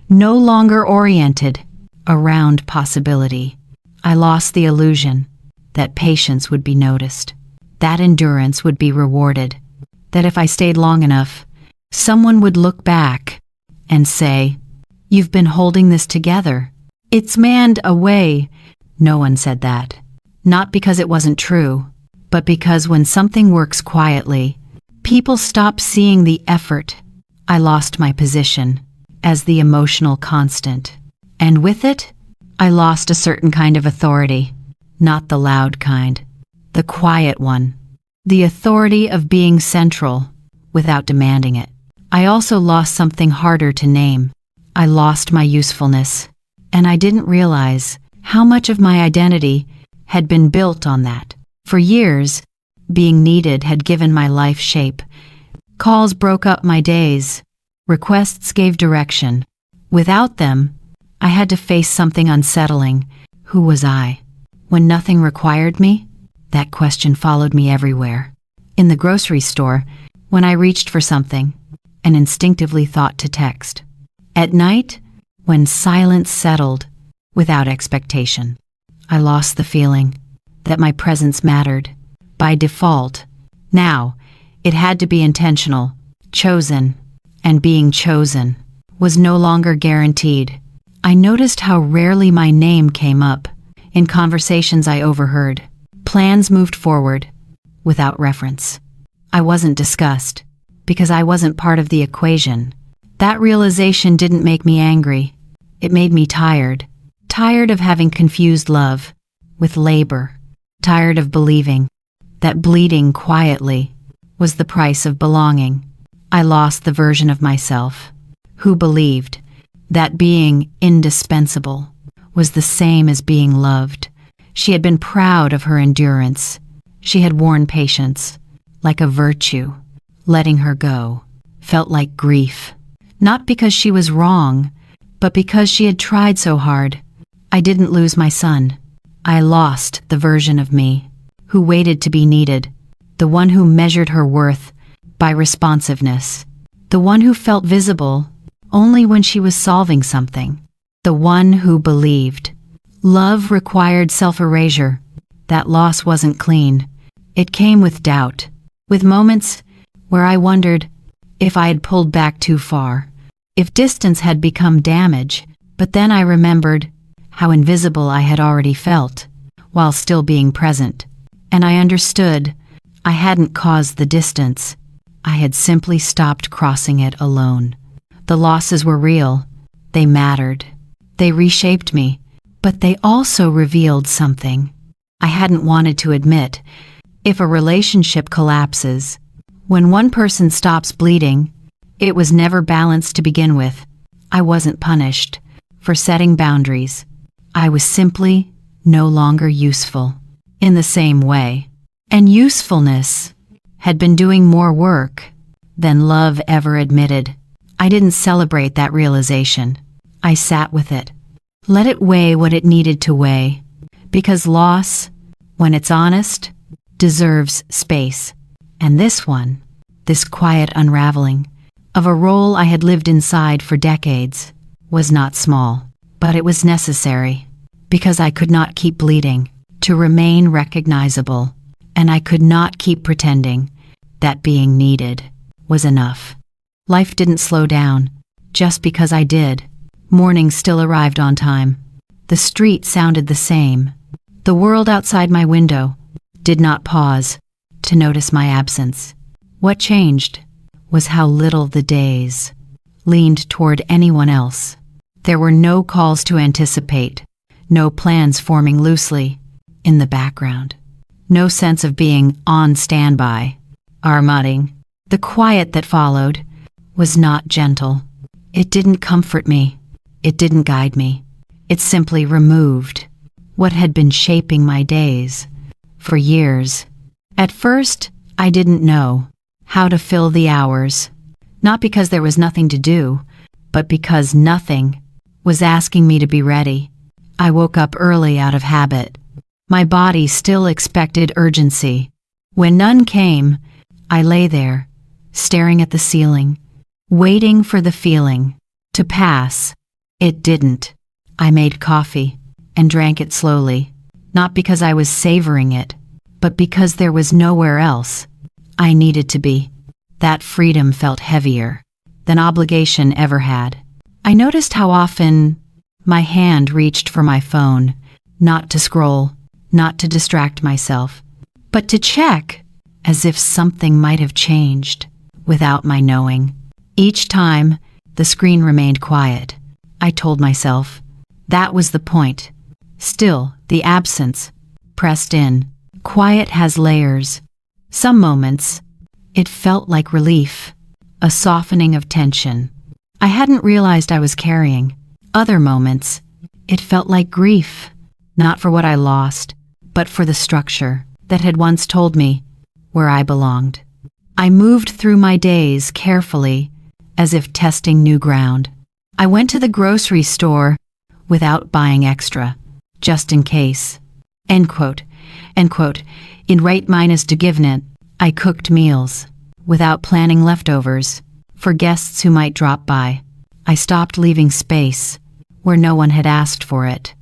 Speaker 1: no longer oriented around possibility. I lost the illusion that patience would be noticed, that endurance would be rewarded, that if I stayed long enough, someone would look back and say, "You've been holding this together. It's manned away." No one said that. Not because it wasn't true, but because when something works quietly, people stop seeing the effort. I lost my position as the emotional constant. And with it, I lost a certain kind of authority, not the loud kind, the quiet one, the authority of being central without demanding it. I also lost something harder to name. I lost my usefulness, and I didn't realize how much of my identity had been built on that. For years, being needed had given my life shape. Calls broke up my days. Requests gave direction. Without them, I had to face something unsettling. Who was I? When nothing required me, that question followed me everywhere. In the grocery store, when I reached for something and instinctively thought to text. At night, when silence settled without expectation. I lost the feeling that my presence mattered. By default, now, it had to be intentional, chosen, and being chosen was no longer guaranteed. I noticed how rarely my name came up in conversations I overheard. Plans moved forward without reference. I wasn't discussed because I wasn't part of the equation. That realization didn't make me angry. It made me tired. Tired of having confused love with labor. Tired of believing that bleeding quietly was the price of belonging. I lost the version of myself who believed that being indispensable was the same as being loved. She had been proud of her endurance. She had worn patience like a virtue. Letting her go felt like grief. Not because she was wrong, but because she had tried so hard. I didn't lose my son. I lost the version of me who waited to be needed, the one who measured her worth by responsiveness, the one who felt visible only when she was solving something, the one who believed. Love required self-erasure. That loss wasn't clean. It came with doubt, with moments where I wondered if I had pulled back too far, if distance had become damage. But then I remembered how invisible I had already felt while still being present. And I understood I hadn't caused the distance. I had simply stopped crossing it alone. The losses were real. They mattered. They reshaped me. But they also revealed something I hadn't wanted to admit. If a relationship collapses, when one person stops bleeding, it was never balanced to begin with. I wasn't punished for setting boundaries. I was simply no longer useful in the same way. And usefulness had been doing more work than love ever admitted. I didn't celebrate that realization. I sat with it. Let it weigh what it needed to weigh. Because loss, when it's honest, deserves space. And this one, this quiet unraveling of a role I had lived inside for decades, was not small. But it was necessary. Because I could not keep bleeding to remain recognizable. And I could not keep pretending that being needed was enough. Life didn't slow down just because I did. Morning still arrived on time. The street sounded the same. The world outside my window did not pause to notice my absence. What changed was how little the days leaned toward anyone else. There were no calls to anticipate, no plans forming loosely in the background, no sense of being on standby, Mudding. The quiet that followed was not gentle. It didn't comfort me. It didn't guide me. It simply removed what had been shaping my days for years. At first, I didn't know how to fill the hours, not because there was nothing to do, but because nothing was asking me to be ready. I woke up early out of habit. My body still expected urgency. When none came, I lay there, staring at the ceiling, waiting for the feeling to pass. It didn't. I made coffee and drank it slowly, not because I was savoring it, but because there was nowhere else I needed to be. That freedom felt heavier than obligation ever had. I noticed how often my hand reached for my phone, not to scroll, not to distract myself, but to check, as if something might have changed without my knowing. Each time the screen remained quiet, I told myself that was the point. Still, the absence pressed in. Quiet has layers. Some moments, it felt like relief, a softening of tension I hadn't realized I was carrying. Other moments, it felt like grief, not for what I lost, but for the structure that had once told me where I belonged. I moved through my days carefully, as if testing new ground. I went to the grocery store without buying extra, just in case. End quote. End quote. In right minus to givnet, I cooked meals without planning leftovers for guests who might drop by. I stopped leaving space where no one had asked for it.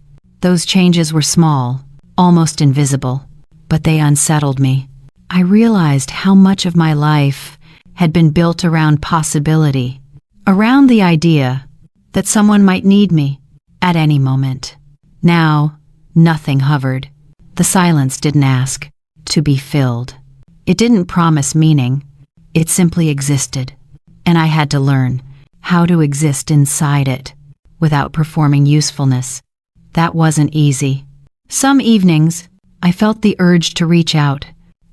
Speaker 1: Those changes were small, almost invisible, but they unsettled me. I realized how much of my life had been built around possibility, around the idea that someone might need me at any moment. Now, nothing hovered. The silence didn't ask to be filled. It didn't promise meaning. It simply existed, and I had to learn how to exist inside it without performing usefulness. That wasn't easy. Some evenings, I felt the urge to reach out,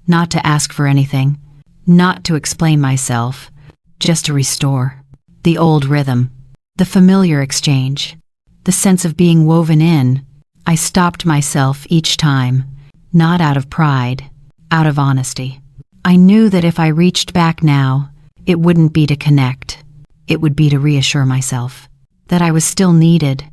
Speaker 1: not to ask for anything, not to explain myself, just to restore the old rhythm, the familiar exchange, the sense of being woven in. I stopped myself each time, not out of pride, out of honesty. I knew that if I reached back now, it wouldn't be to connect. It would be to reassure myself that I was still needed,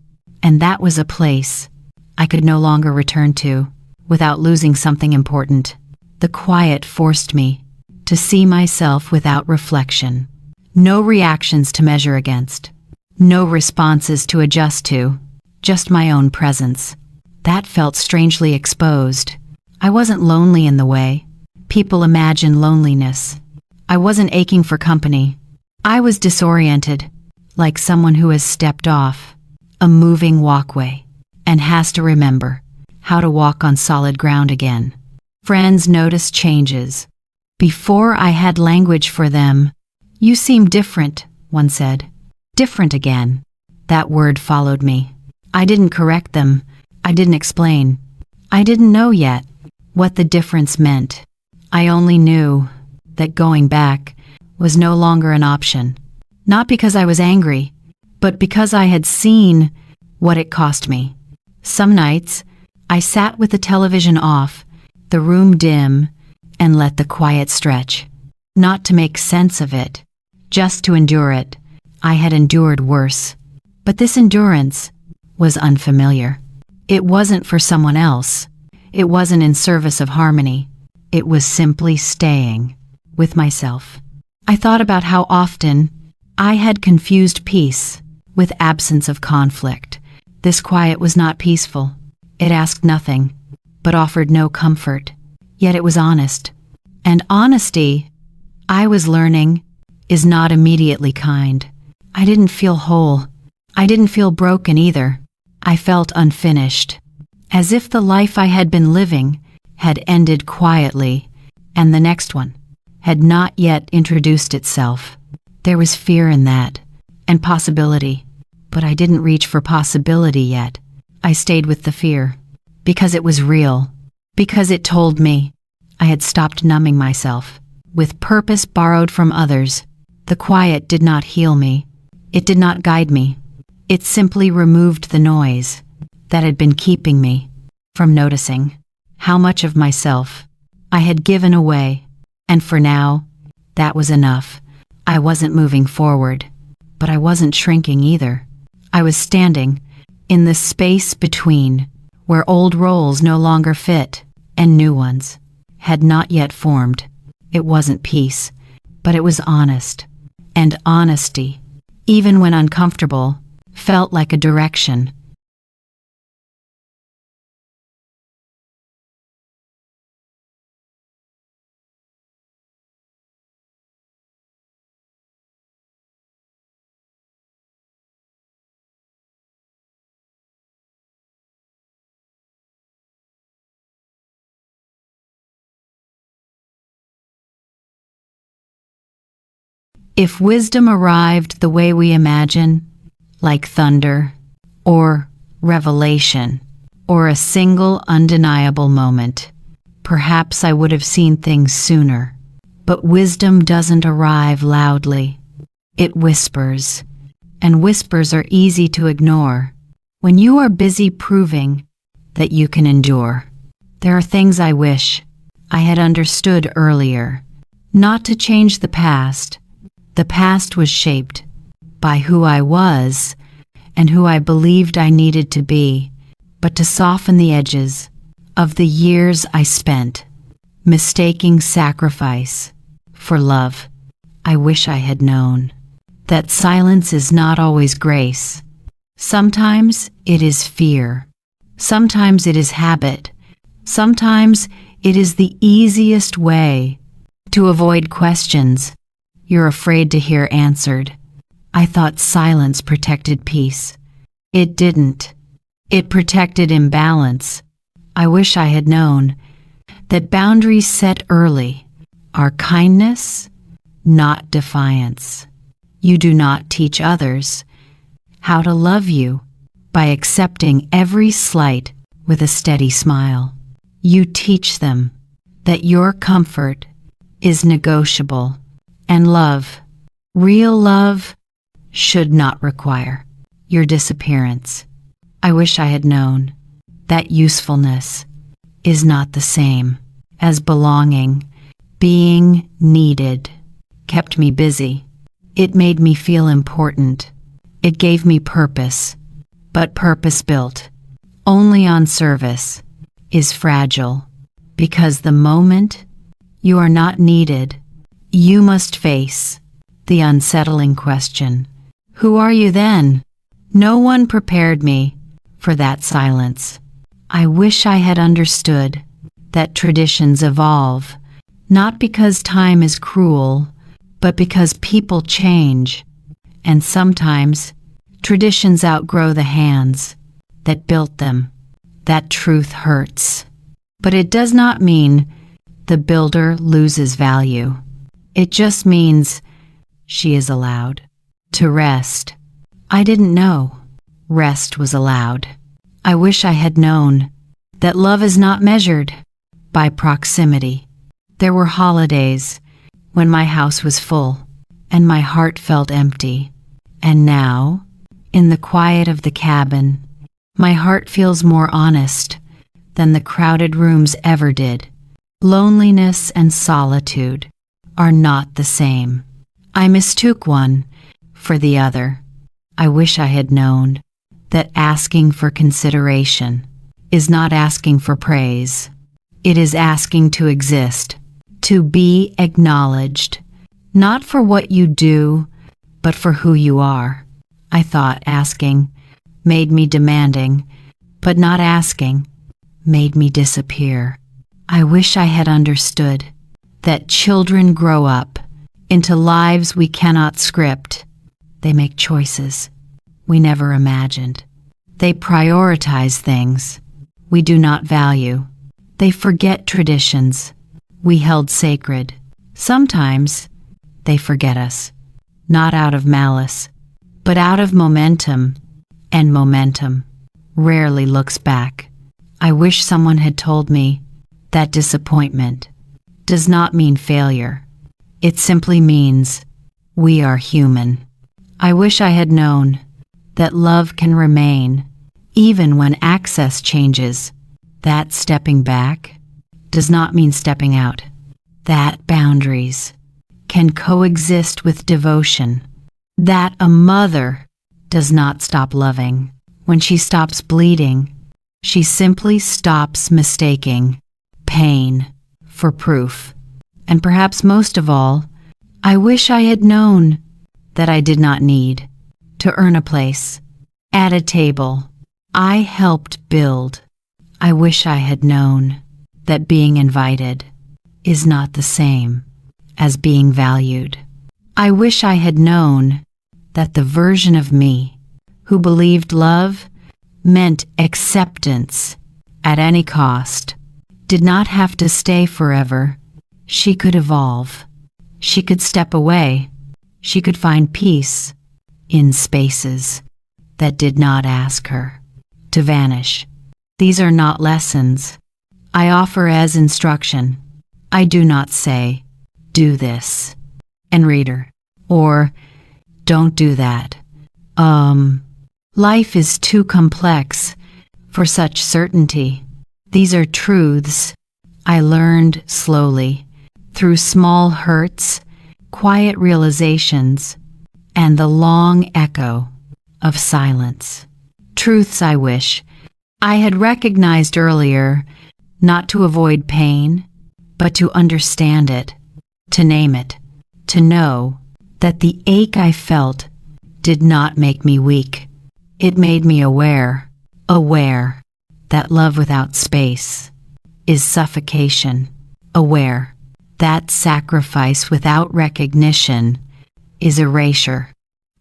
Speaker 1: and that was a place I could no longer return to without losing something important. The quiet forced me to see myself without reflection. No reactions to measure against. No responses to adjust to. Just my own presence. That felt strangely exposed. I wasn't lonely in the way people imagine loneliness. I wasn't aching for company. I was disoriented, like someone who has stepped off a moving walkway and has to remember how to walk on solid ground again. Friends noticed changes. Before I had language for them, "You seem different," one said. Different again. That word followed me. I didn't correct them. I didn't explain. I didn't know yet what the difference meant. I only knew that going back was no longer an option. Not because I was angry, but because I had seen what it cost me. Some nights, I sat with the television off, the room dim, and let the quiet stretch. Not to make sense of it, just to endure it. I had endured worse. But this endurance was unfamiliar. It wasn't for someone else. It wasn't in service of harmony. It was simply staying with myself. I thought about how often I had confused peace with absence of conflict. This quiet was not peaceful. It asked nothing, but offered no comfort. Yet it was honest. And honesty, I was learning, is not immediately kind. I didn't feel whole. I didn't feel broken either. I felt unfinished, as if the life I had been living had ended quietly, and the next one had not yet introduced itself. There was fear in that, and possibility, but I didn't reach for possibility yet. I stayed with the fear, because it was real, because it told me I had stopped numbing myself, with purpose borrowed from others. The quiet did not heal me. It did not guide me. It simply removed the noise that had been keeping me from noticing how much of myself I had given away. And for now, that was enough. I wasn't moving forward, but I wasn't shrinking either. I was standing in the space between, where old roles no longer fit and new ones had not yet formed. It wasn't peace, but it was honest. And honesty, even when uncomfortable, felt like a direction. If wisdom arrived the way we imagine, like thunder, or revelation, or a single undeniable moment, perhaps I would have seen things sooner. But wisdom doesn't arrive loudly. It whispers, and whispers are easy to ignore when you are busy proving that you can endure. There are things I wish I had understood earlier, not to change the past. The past was shaped by who I was and who I believed I needed to be, but to soften the edges of the years I spent mistaking sacrifice for love. I wish I had known that silence is not always grace. Sometimes it is fear. Sometimes it is habit. Sometimes it is the easiest way to avoid questions you're afraid to hear answered. I thought silence protected peace. It didn't. It protected imbalance. I wish I had known that boundaries set early are kindness, not defiance. You do not teach others how to love you by accepting every slight with a steady smile. You teach them that your comfort is negotiable. And love, real love, should not require your disappearance. I wish I had known that usefulness is not the same as belonging. Being needed kept me busy. It made me feel important. It gave me purpose. But purpose built only on service is fragile, because the moment you are not needed, you must face the unsettling question, who are you then? No one prepared me for that silence. I wish I had understood that traditions evolve, not because time is cruel, but because people change. And sometimes traditions outgrow the hands that built them. That truth hurts. But it does not mean the builder loses value. It just means she is allowed to rest. I didn't know rest was allowed. I wish I had known that love is not measured by proximity. There were holidays when my house was full and my heart felt empty. And now, in the quiet of the cabin, my heart feels more honest than the crowded rooms ever did. Loneliness and solitude are not the same. I mistook one for the other. I wish I had known that asking for consideration is not asking for praise. It is asking to exist, to be acknowledged, not for what you do, but for who you are. I thought asking made me demanding, but not asking made me disappear. I wish I had understood that children grow up into lives we cannot script. They make choices we never imagined. They prioritize things we do not value. They forget traditions we held sacred. Sometimes they forget us, not out of malice, but out of momentum, and momentum rarely looks back. I wish someone had told me that disappointment does not mean failure. It simply means we are human. I wish I had known that love can remain even when access changes, that stepping back does not mean stepping out, that boundaries can coexist with devotion, that a mother does not stop loving when she stops bleeding. She simply stops mistaking pain for proof. And perhaps most of all, I wish I had known that I did not need to earn a place at a table I helped build. I wish I had known that being invited is not the same as being valued. I wish I had known that the version of me who believed love meant acceptance at any cost did not have to stay forever. She could evolve. She could step away. She could find peace in spaces that did not ask her to vanish. These are not lessons I offer as instruction. I do not say, do this, and reader, or don't do that. Life is too complex for such certainty. These are truths I learned slowly through small hurts, quiet realizations, and the long echo of silence. Truths I wish I had recognized earlier, not to avoid pain, but to understand it, to name it, to know that the ache I felt did not make me weak. It made me aware that love without space is suffocation, aware that sacrifice without recognition is erasure,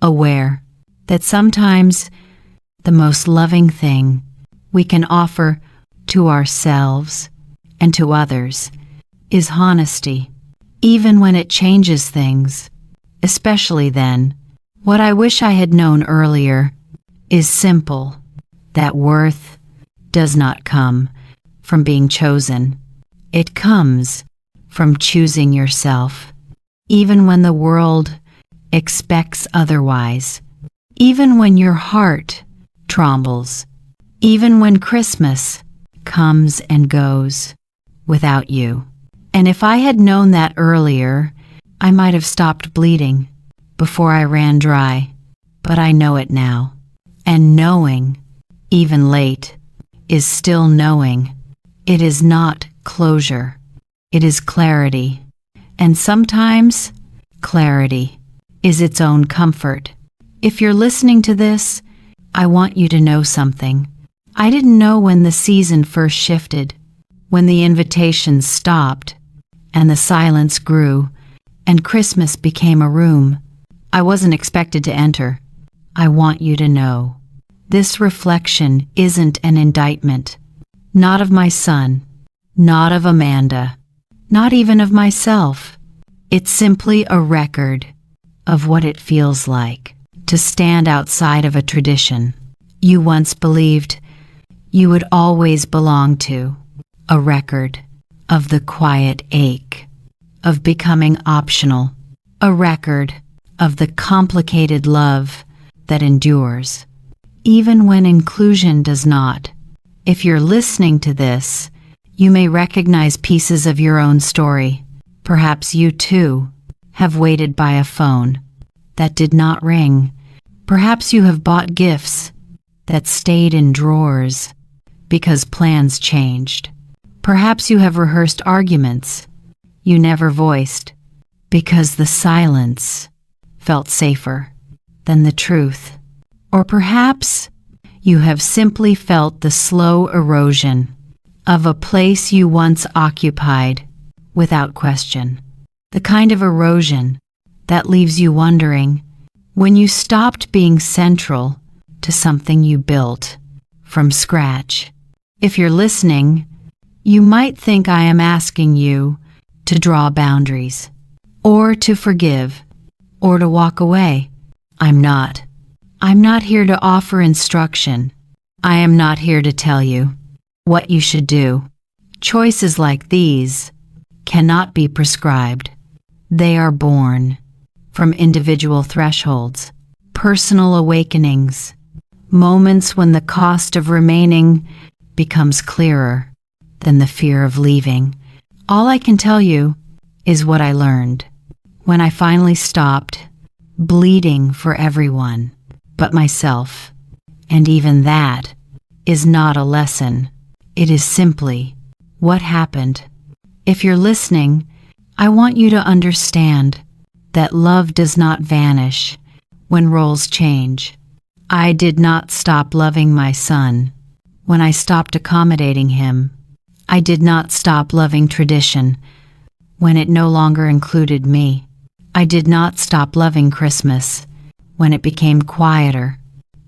Speaker 1: aware that sometimes the most loving thing we can offer to ourselves and to others is honesty, even when it changes things, especially then. What I wish I had known earlier is simple, that worth does not come from being chosen. It comes from choosing yourself, even when the world expects otherwise, even when your heart trembles, even when Christmas comes and goes without you. And if I had known that earlier, I might have stopped bleeding before I ran dry. But I know it now. And knowing, even late, is still knowing. It is not closure. It is clarity. And sometimes, clarity is its own comfort. If you're listening to this, I want you to know something. I didn't know when the season first shifted, when the invitations stopped, and the silence grew, and Christmas became a room I wasn't expected to enter. I want you to know, this reflection isn't an indictment, not of my son, not of Amanda, not even of myself. It's simply a record of what it feels like to stand outside of a tradition you once believed you would always belong to, a record of the quiet ache of becoming optional, a record of the complicated love that endures, even when inclusion does not. If you're listening to this, you may recognize pieces of your own story. Perhaps you too have waited by a phone that did not ring. Perhaps you have bought gifts that stayed in drawers because plans changed. Perhaps you have rehearsed arguments you never voiced because the silence felt safer than the truth. Or perhaps you have simply felt the slow erosion of a place you once occupied without question. The kind of erosion that leaves you wondering when you stopped being central to something you built from scratch. If you're listening, you might think I am asking you to draw boundaries, or to forgive, or to walk away. I'm not. I'm not here to offer instruction. I am not here to tell you what you should do. Choices like these cannot be prescribed. They are born from individual thresholds, personal awakenings, moments when the cost of remaining becomes clearer than the fear of leaving. All I can tell you is what I learned when I finally stopped bleeding for everyone but myself. And even that is not a lesson. It is simply what happened. If you're listening, I want you to understand that love does not vanish when roles change. I did not stop loving my son when I stopped accommodating him. I did not stop loving tradition when it no longer included me. I did not stop loving Christmas when it became quieter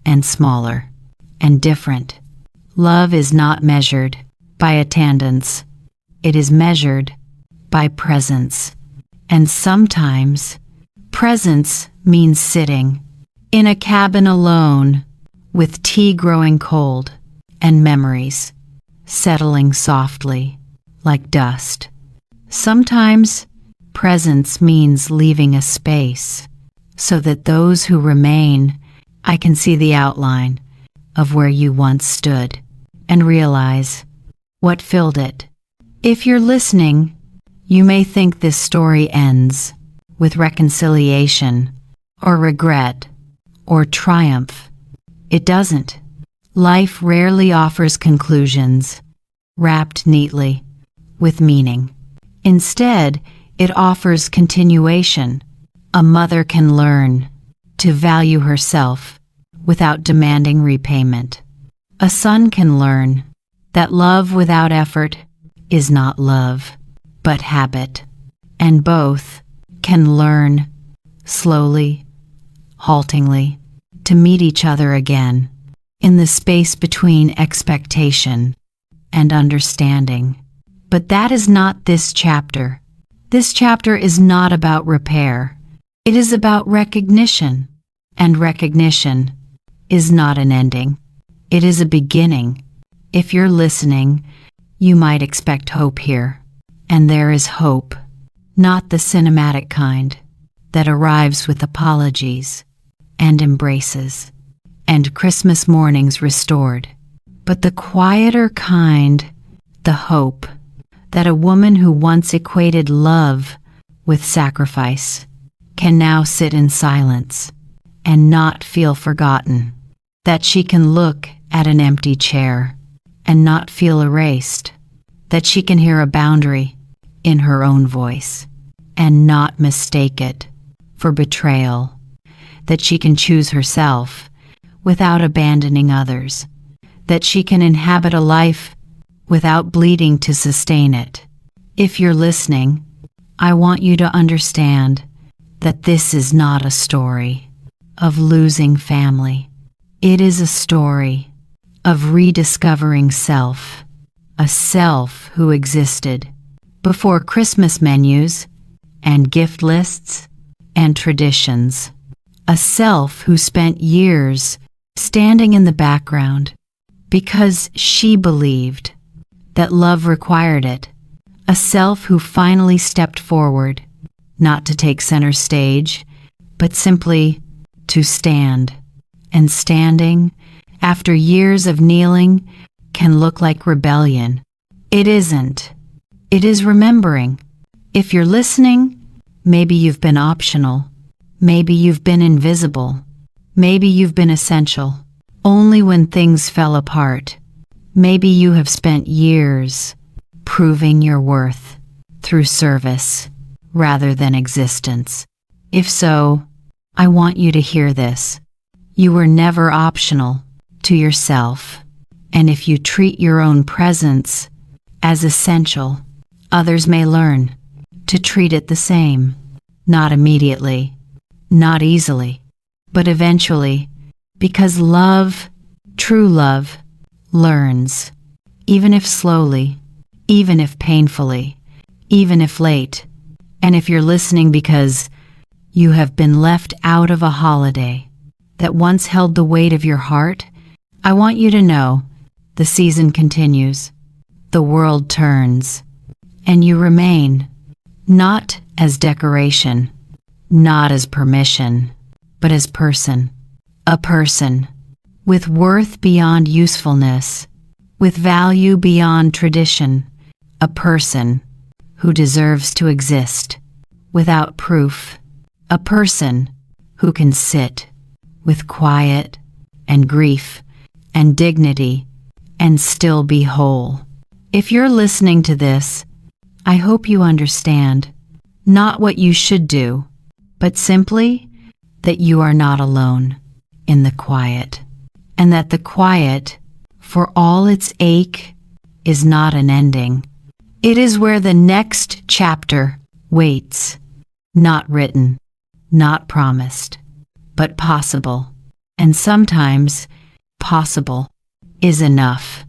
Speaker 1: and smaller and different. Love is not measured by attendance. It is measured by presence. And sometimes presence means sitting in a cabin alone with tea growing cold and memories settling softly like dust. Sometimes presence means leaving a space so that those who remain, I can see the outline of where you once stood and realize what filled it. If you're listening, you may think this story ends with reconciliation or regret or triumph. It doesn't. Life rarely offers conclusions wrapped neatly with meaning. Instead, it offers continuation. A mother can learn to value herself without demanding repayment. A son can learn that love without effort is not love, but habit. And both can learn, slowly, haltingly, to meet each other again in the space between expectation and understanding. But that is not this chapter. This chapter is not about repair. It is about recognition. And recognition is not an ending. It is a beginning. If you're listening, you might expect hope here. And there is hope, not the cinematic kind that arrives with apologies and embraces and Christmas mornings restored, but the quieter kind, the hope that a woman who once equated love with sacrifice can now sit in silence and not feel forgotten, that she can look at an empty chair and not feel erased, that she can hear a boundary in her own voice and not mistake it for betrayal, that she can choose herself without abandoning others, that she can inhabit a life without bleeding to sustain it. If you're listening, I want you to understand that this is not a story of losing family. It is a story of rediscovering self, a self who existed before Christmas menus and gift lists and traditions, a self who spent years standing in the background because she believed that love required it, a self who finally stepped forward, not to take center stage, but simply to stand. And standing, after years of kneeling, can look like rebellion. It isn't. It is remembering. If you're listening, maybe you've been optional. Maybe you've been invisible. Maybe you've been essential only when things fell apart. Maybe you have spent years proving your worth through service rather than existence. If so, I want you to hear this. You were never optional to yourself. And if you treat your own presence as essential, others may learn to treat it the same. Not immediately, not easily, but eventually, because love, true love, learns, even if slowly, even if painfully, even if late. And if you're listening because you have been left out of a holiday that once held the weight of your heart, I want you to know the season continues, the world turns, and you remain, not as decoration, not as permission, but as person. A person with worth beyond usefulness, with value beyond tradition, a person who deserves to exist without proof, a person who can sit with quiet and grief and dignity and still be whole. If you're listening to this, I hope you understand not what you should do, but simply that you are not alone in the quiet, and that the quiet, for all its ache, is not an ending. It is where the next chapter waits, not written, not promised, but possible. And sometimes possible is enough.